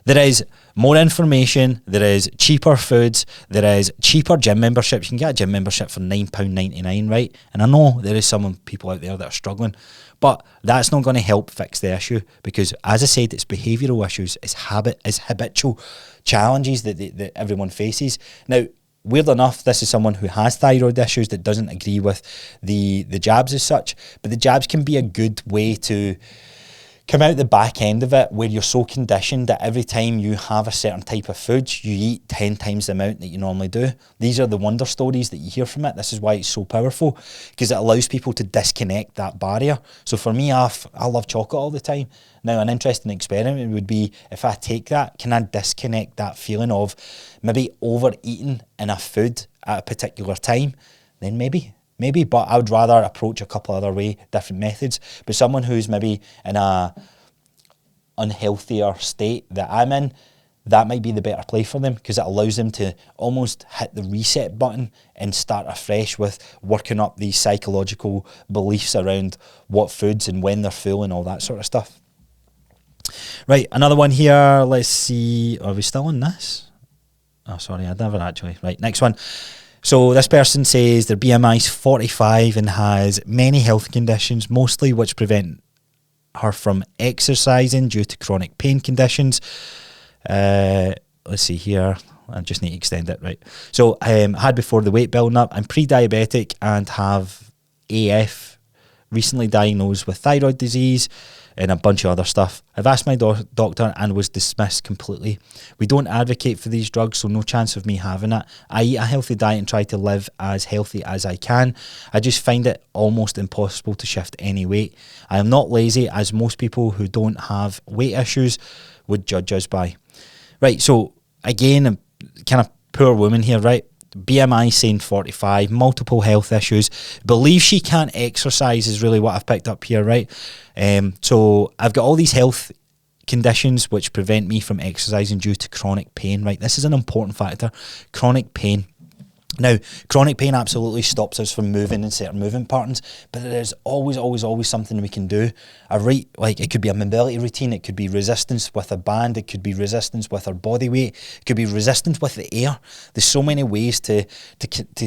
There is more information, there is cheaper foods, there is cheaper gym memberships. You can get a gym membership for £9.99, right? And I know there is some people out there that are struggling, but that's not going to help fix the issue, because, as I said, it's behavioural issues, it's habitual challenges that everyone faces. Now, weird enough, this is someone who has thyroid issues that doesn't agree with the jabs as such, but the jabs can be a good way to come out the back end of it, where you're so conditioned that every time you have a certain type of food, you eat 10 times the amount that you normally do. These are the wonder stories that you hear from it. This is why it's so powerful, because it allows people to disconnect that barrier. So for me, I love chocolate all the time. Now, an interesting experiment would be, if I take that, can I disconnect that feeling of maybe overeating in a food at a particular time? Then maybe, but I would rather approach a couple other different methods. But someone who's maybe in a unhealthier state that I'm in, that might be the better play for them, because it allows them to almost hit the reset button and start afresh with working up these psychological beliefs around what foods and when they're full and all that sort of stuff. Right, another one here. Let's see. Are we still on this? Oh, sorry, I never actually. Right, next one. So this person says their BMI is 45 and has many health conditions, mostly which prevent her from exercising due to chronic pain conditions. Let's see here. I just need to extend it, right. So had before the weight building up. I'm pre-diabetic and have AF, recently diagnosed with thyroid disease and a bunch of other stuff. I've asked my doctor and was dismissed completely. We don't advocate for these drugs, so no chance of me having it. I eat a healthy diet and try to live as healthy as I can. I just find it almost impossible to shift any weight. I am not lazy, as most people who don't have weight issues would judge us by. Right, so again, a kind of poor woman here, right? BMI saying 45, multiple health issues, believes she can't exercise is really what I've picked up here, right? So I've got all these health conditions which prevent me from exercising due to chronic pain, right? This is an important factor, chronic pain. Now, chronic pain absolutely stops us from moving in certain movement patterns, but there's always something we can do. Like it could be a mobility routine, it could be resistance with a band, it could be resistance with our body weight, it could be resistance with the air. There's so many ways to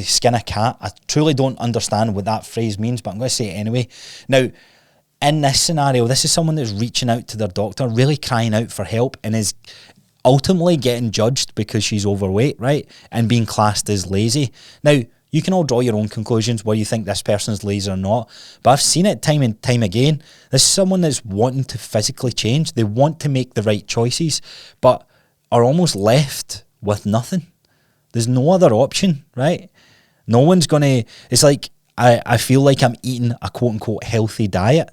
skin a cat. I truly don't understand what that phrase means, but I'm going to say it anyway. Now, in this scenario, this is someone that's reaching out to their doctor, really crying out for help, and is ultimately getting judged because she's overweight, right? And being classed as lazy. Now, you can all draw your own conclusions where you think this person's lazy or not, but I've seen it time and time again. This is someone that's wanting to physically change. They want to make the right choices, but are almost left with nothing. There's no other option, right? No one's going to... It's like, I feel like I'm eating a quote-unquote healthy diet.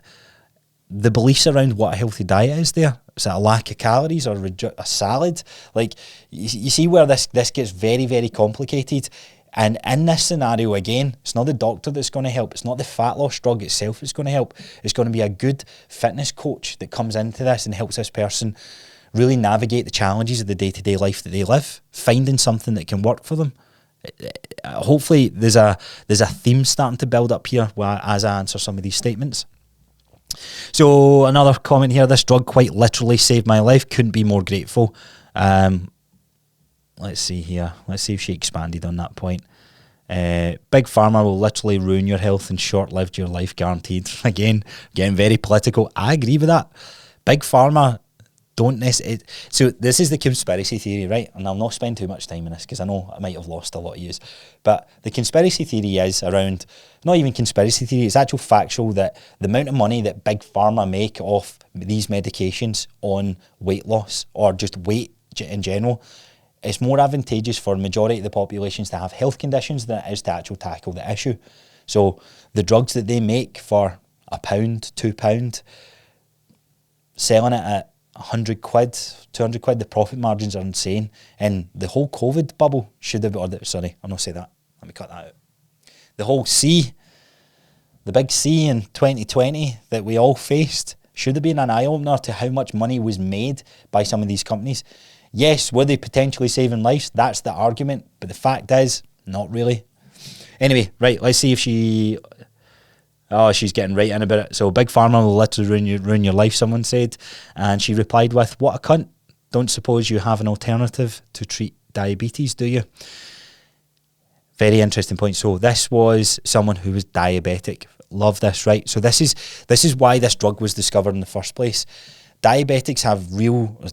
The beliefs around what a healthy diet is there. Is it a lack of calories or a salad? Like, you see where this gets very, very complicated. And in this scenario, again, it's not the doctor that's going to help. It's not the fat loss drug itself that's going to help. It's going to be a good fitness coach that comes into this and helps this person really navigate the challenges of the day-to-day life that they live, finding something that can work for them. Hopefully there's a theme starting to build up here as I answer some of these statements. So another comment here, this drug quite literally saved my life. Couldn't be more grateful. Let's see here. Let's see if she expanded on that point. Big Pharma will literally ruin your health and short-lived your life guaranteed. Again, getting very political. I agree with that. Big Pharma don't necessarily... So this is the conspiracy theory, right? And I'll not spend too much time on this because I know I might have lost a lot of yous. But the conspiracy theory is around... Not even conspiracy theory, it's actual factual that the amount of money that Big Pharma make off these medications on weight loss or just weight in general, it's more advantageous for the majority of the populations to have health conditions than it is to actually tackle the issue. So the drugs that they make for £1, £2, selling it at 100 quid, 200 quid, the profit margins are insane. And the whole COVID bubble should have been, sorry, I'll not say that. Let me cut that out. The whole C, the big C in 2020 that we all faced should have been an eye-opener to how much money was made by some of these companies. Yes, were they potentially saving lives? That's the argument. But the fact is, not really. Anyway, right, let's see if she... Oh, she's getting right in about it. So Big Pharma will literally ruin your life, someone said. And she replied with, what a cunt. Don't suppose you have an alternative to treat diabetes, do you? Very interesting point. So this was someone who was diabetic. Love this, right? So this is why this drug was discovered in the first place. Diabetics have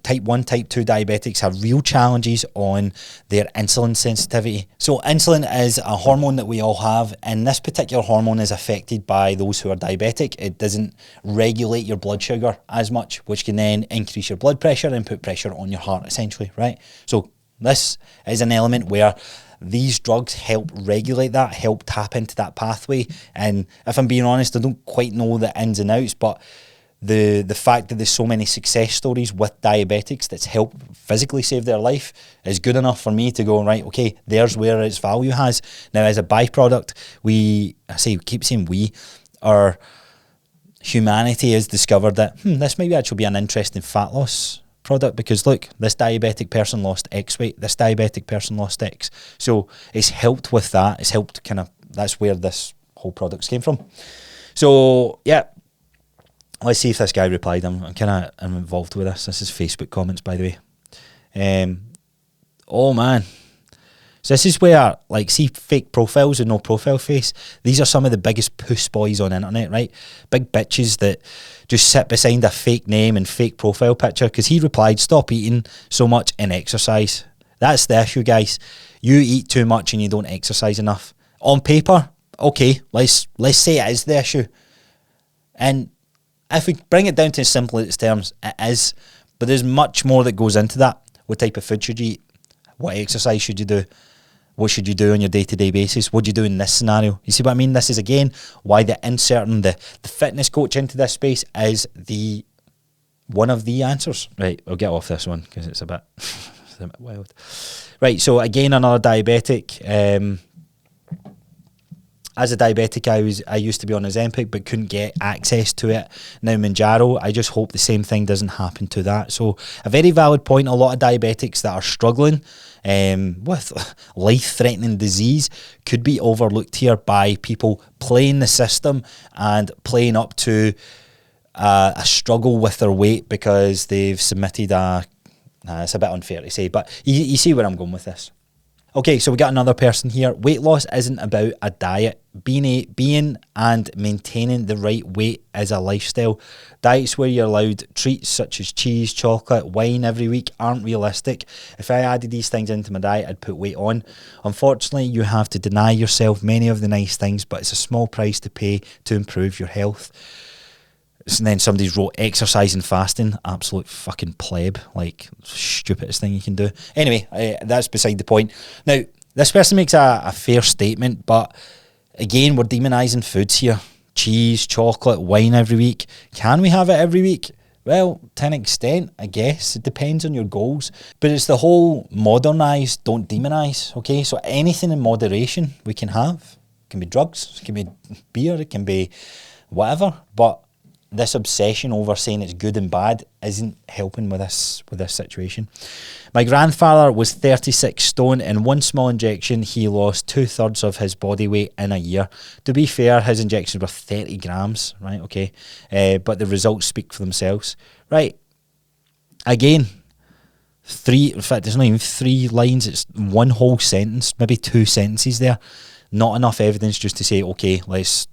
type 1, type 2 diabetics have real challenges on their insulin sensitivity. So insulin is a hormone that we all have, and this particular hormone is affected by those who are diabetic. It doesn't regulate your blood sugar as much, which can then increase your blood pressure and put pressure on your heart, essentially, right? So this is an element where these drugs help regulate that, help tap into that pathway. And if I'm being honest, I don't quite know the ins and outs, but the fact that there's so many success stories with diabetics that's helped physically save their life is good enough for me to go, right, okay, there's where its value has. Now, as a byproduct, our humanity has discovered that this maybe actually be an interesting fat loss product, because look, this diabetic person lost X weight, this diabetic person lost X. So it's helped with that. It's helped that's where this whole product came from. So, yeah. Let's see if this guy replied. I'm involved with this. This is Facebook comments, by the way. Oh, man. So this is where, see fake profiles with no profile face. These are some of the biggest puss boys on the internet, right? Big bitches that just sit beside a fake name and fake profile picture, because he replied, stop eating so much and exercise. That's the issue, guys. You eat too much and you don't exercise enough. On paper, okay, let's say it is the issue. And if we bring it down to simple its terms, it is. But there's much more that goes into that. What type of food should you eat? What exercise should you do? What should you do on your day-to-day basis? What do you do in this scenario? You see what I mean? This is, again, why the inserting the fitness coach into this space is one of the answers. Right, I'll get off this one because it's a bit wild. Right, so again, another diabetic. As a diabetic, I used to be on Ozempic but couldn't get access to it. Now Mounjaro, I just hope the same thing doesn't happen to that. So a very valid point. A lot of diabetics that are struggling with life-threatening disease could be overlooked here by people playing the system and playing up to a struggle with their weight because they've submitted it's a bit unfair to say, but you see where I'm going with this. Okay, so we got another person here. Weight loss isn't about a diet. Being and maintaining the right weight is a lifestyle. Diets where you're allowed treats such as cheese, chocolate, wine every week aren't realistic. If I added these things into my diet, I'd put weight on. Unfortunately, you have to deny yourself many of the nice things, but it's a small price to pay to improve your health. And then somebody's wrote exercise and fasting, absolute fucking pleb, stupidest thing you can do. Anyway, that's beside the point. Now, this person makes a fair statement, but again, we're demonising foods here. Cheese, chocolate, wine every week. Can we have it every week? Well, to an extent, I guess. It depends on your goals. But it's the whole modernise, don't demonise, okay? So anything in moderation we can have. It can be drugs, it can be beer, it can be whatever. But this obsession over saying it's good and bad isn't helping with this situation. My grandfather was 36 stone. In one small injection, he lost 2/3 of his body weight in a year. To be fair, his injections were 30 grams, right? Okay. But the results speak for themselves. Right. Again, in fact, it's not even 3 lines, it's one whole sentence, maybe 2 sentences there. Not enough evidence just to say, okay, let's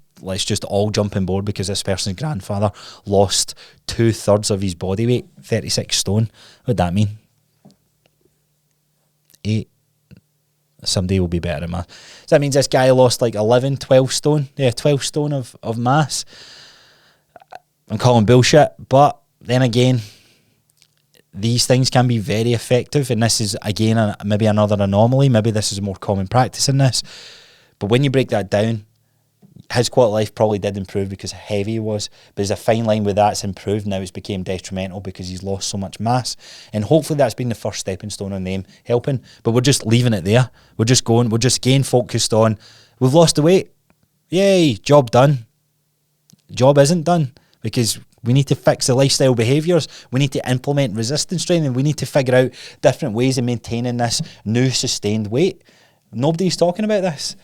just all jump on board because this person's grandfather lost 2/3 of his body weight, 36 stone. What would that mean? 8. Somebody will be better at math. So that means this guy lost like 11, 12 stone. Yeah, 12 stone of mass. I'm calling bullshit, but then again, these things can be very effective, and this is again maybe another anomaly. Maybe this is a more common practice in this. But when you break that down, his quality of life probably did improve because how heavy he was, but there's a fine line where that's improved. Now it's became detrimental because he's lost so much mass, and hopefully that's been the first stepping stone on them helping. But we're just leaving it there. We're just getting focused on, we've lost the weight, yay, job done. Job isn't done, because we need to fix the lifestyle behaviours, we need to implement resistance training, we need to figure out different ways of maintaining this new sustained weight. Nobody's talking about this.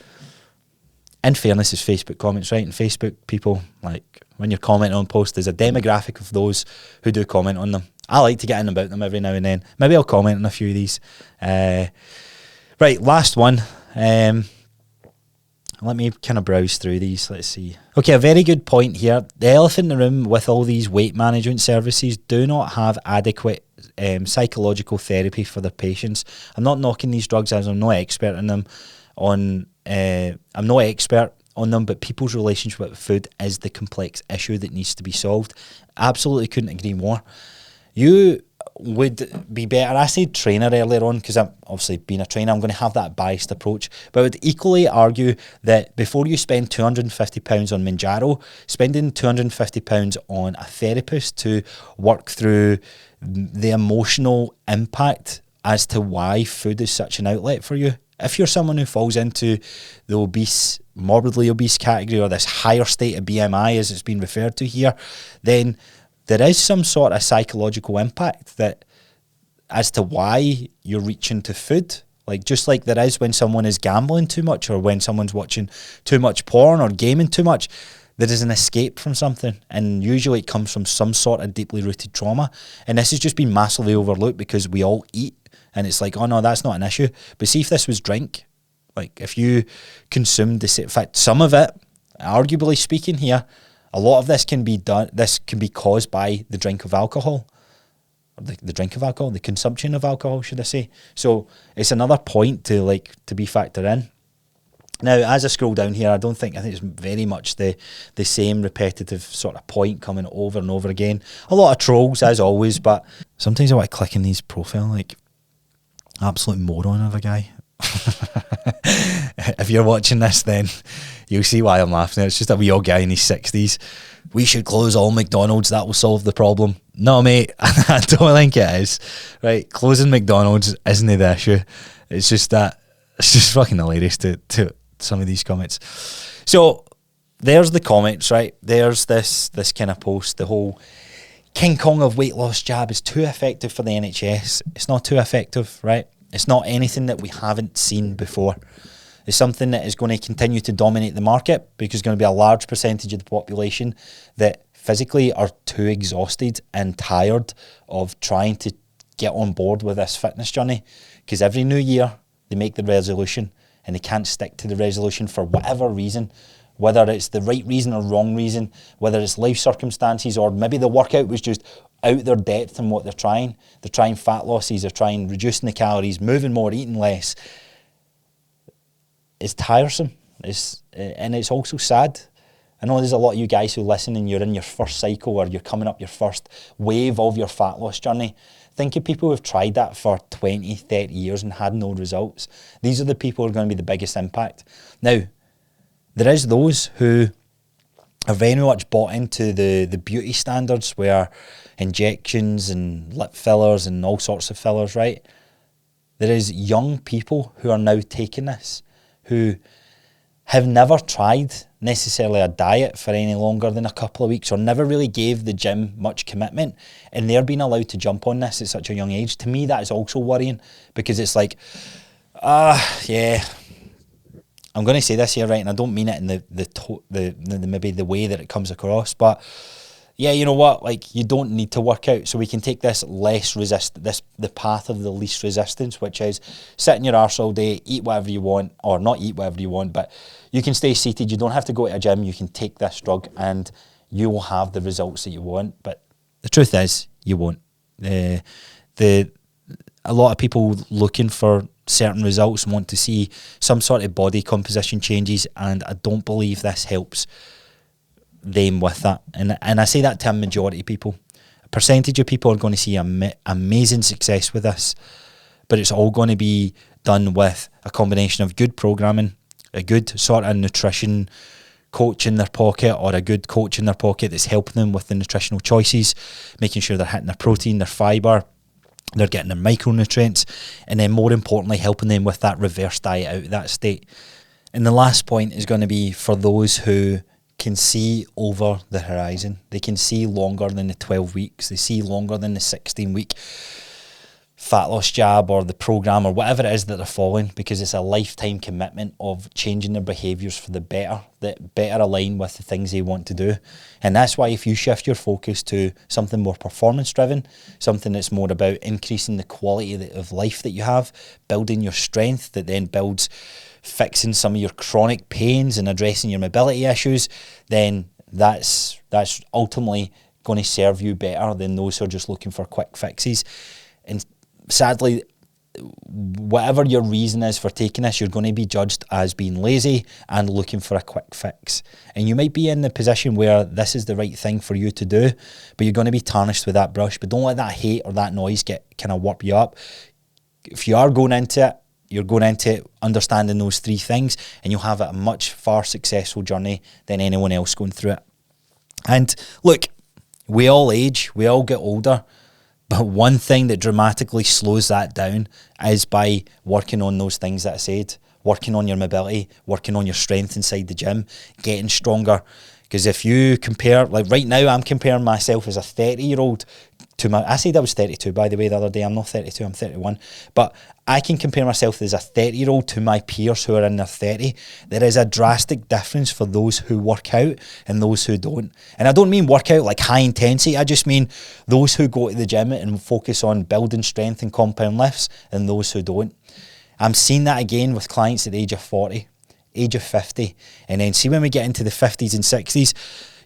In fairness, it's Facebook comments, right? And Facebook people, like, when you're commenting on posts, there's a demographic of those who do comment on them. I like to get in about them every now and then. Maybe I'll comment on a few of these. Right, last one. Let me kind of browse through these. Let's see. Okay, a very good point here. The elephant in the room with all these weight management services do not have adequate psychological therapy for their patients. I'm not knocking these drugs as I'm not expert in them. I'm not expert on them, but people's relationship with food is the complex issue that needs to be solved. Absolutely couldn't agree more. You would be better. I said trainer earlier on because I'm obviously being a trainer, I'm going to have that biased approach, but I would equally argue that before you spend £250 on Manjaro, spending £250 on a therapist to work through the emotional impact as to why food is such an outlet for you. If you're someone who falls into the obese, morbidly obese category, or this higher state of BMI as it's been referred to here, then there is some sort of psychological impact that as to why you're reaching to food. Like, just like there is when someone is gambling too much, or when someone's watching too much porn or gaming too much, there is an escape from something, and usually it comes from some sort of deeply rooted trauma. And this has just been massively overlooked because we all eat, and it's like, oh no, that's not an issue. But see if this was drink, like if you consumed this, in fact, some of it, arguably speaking here, a lot of this can be done. This can be caused by the drink of alcohol, or the drink of alcohol, the consumption of alcohol, should I say? So it's another point to be factored in. Now, as I scroll down here, I think it's very much the same repetitive sort of point coming over and over again. A lot of trolls, as always, but sometimes I want to click in these profile, like, absolute moron of a guy. If you're watching this, then you'll see why I'm laughing. It's just a wee old guy in his 60s. We should close all McDonald's, that will solve the problem. No, mate, I don't think it is. Right, closing McDonald's isn't the issue. It's just that, it's just fucking hilarious to some of these comments. So there's the comments, right? There's this kind of post, the whole King Kong of weight loss jab is too effective for the NHS. It's not too effective, right? It's not anything that we haven't seen before. It's something that is going to continue to dominate the market because there's going to be a large percentage of the population that physically are too exhausted and tired of trying to get on board with this fitness journey, because every new year they make the resolution and they can't stick to the resolution for whatever reason, whether it's the right reason or wrong reason, whether it's life circumstances, or maybe the workout was just out their depth in what they're trying. They're trying fat losses, they're trying reducing the calories, moving more, eating less. It's tiresome, and it's also sad. I know there's a lot of you guys who listen and you're in your first cycle, or you're coming up your first wave of your fat loss journey. Think of people who've tried that for 20, 30 years and had no results. These are the people who are going to be the biggest impact. Now, there is those who are very much bought into the beauty standards where, injections and lip fillers and all sorts of fillers, right? There is young people who are now taking this, who have never tried necessarily a diet for any longer than a couple of weeks, or never really gave the gym much commitment, and they're being allowed to jump on this at such a young age. To me, that is also worrying, because it's like, yeah, I'm going to say this here, right, and I don't mean it in the maybe the way that it comes across, but yeah, you know what, like, you don't need to work out, so we can take this the path of the least resistance, which is sit in your arse all day, eat whatever you want, or not eat whatever you want, but you can stay seated, you don't have to go to a gym, you can take this drug and you will have the results that you want. But the truth is, you won't. A lot of people looking for certain results want to see some sort of body composition changes, and I don't believe this helps them with that. And I say that to a majority of people. A percentage of people are going to see amazing success with this, but it's all going to be done with a combination of good programming, a good sort of nutrition coach in their pocket, or a good coach in their pocket that's helping them with the nutritional choices, making sure they're hitting their protein, their fibre, they're getting their micronutrients, and then more importantly, helping them with that reverse diet out of that state. And the last point is going to be for those who can see over the horizon. They can see longer than the 12 weeks. They see longer than the 16-week fat loss jab or the program or whatever it is that they're following, because it's a lifetime commitment of changing their behaviours for the better, that better align with the things they want to do. And that's why if you shift your focus to something more performance driven, something that's more about increasing the quality of life that you have, building your strength that then builds fixing some of your chronic pains and addressing your mobility issues, then that's ultimately going to serve you better than those who are just looking for quick fixes. And sadly, whatever your reason is for taking this, you're going to be judged as being lazy and looking for a quick fix. And you might be in the position where this is the right thing for you to do, but you're going to be tarnished with that brush. But don't let that hate or that noise kind of warp you up. If you are going into it, you're going into it understanding those three things, and you'll have a much far successful journey than anyone else going through it. And look, we all age, we all get older, but one thing that dramatically slows that down is by working on those things that I said, working on your mobility, working on your strength inside the gym, getting stronger. Because if you compare, like right now, I'm comparing myself as a 30-year-old to I said I was 32, by the way, the other day. I'm not 32, I'm 31. But I can compare myself as a 30-year-old to my peers who are in their 30. There is a drastic difference for those who work out and those who don't. And I don't mean work out like high intensity. I just mean those who go to the gym and focus on building strength and compound lifts, and those who don't. I'm seeing that again with clients at the age of 40, age of 50. And then see, when we get into the 50s and 60s,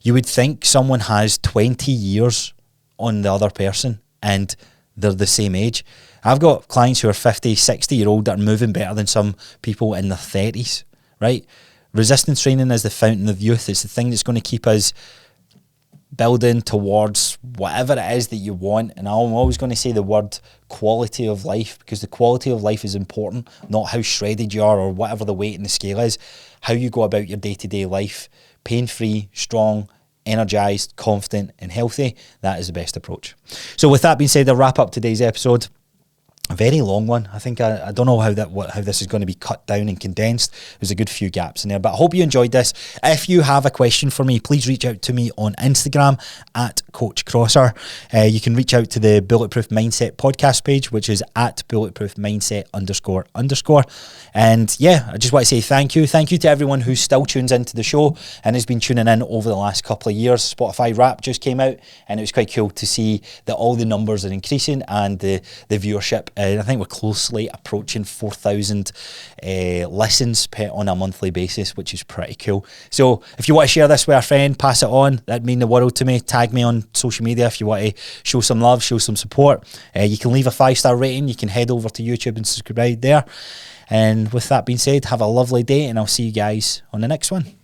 you would think someone has 20 years on the other person and they're the same age. I've got clients who are 50, 60-year-old that are moving better than some people in their 30s, right? Resistance training is the fountain of youth. It's the thing that's going to keep us building towards whatever it is that you want. And I'm always going to say the word quality of life, because the quality of life is important, not how shredded you are or whatever the weight in the scale is. How you go about your day-to-day life, pain-free, strong, energised, confident and healthy, that is the best approach. So with that being said, I'll wrap up today's episode. A very long one. I think I don't know how this is going to be cut down and condensed. There's a good few gaps in there, but I hope you enjoyed this. If you have a question for me, please reach out to me on Instagram at Coach Crossar. You can reach out to the Bulletproof Mindset podcast page, which is at Bulletproof Mindset __. And yeah, I just want to say thank you. Thank you to everyone who still tunes into the show and has been tuning in over the last couple of years. Spotify Wrap just came out, and it was quite cool to see that all the numbers are increasing and the viewership. I think we're closely approaching 4,000 listens on a monthly basis, which is pretty cool. So if you want to share this with a friend, pass it on. That'd mean the world to me. Tag me on social media if you want to show some love, show some support. You can leave a 5-star rating. You can head over to YouTube and subscribe there. And with that being said, have a lovely day, and I'll see you guys on the next one.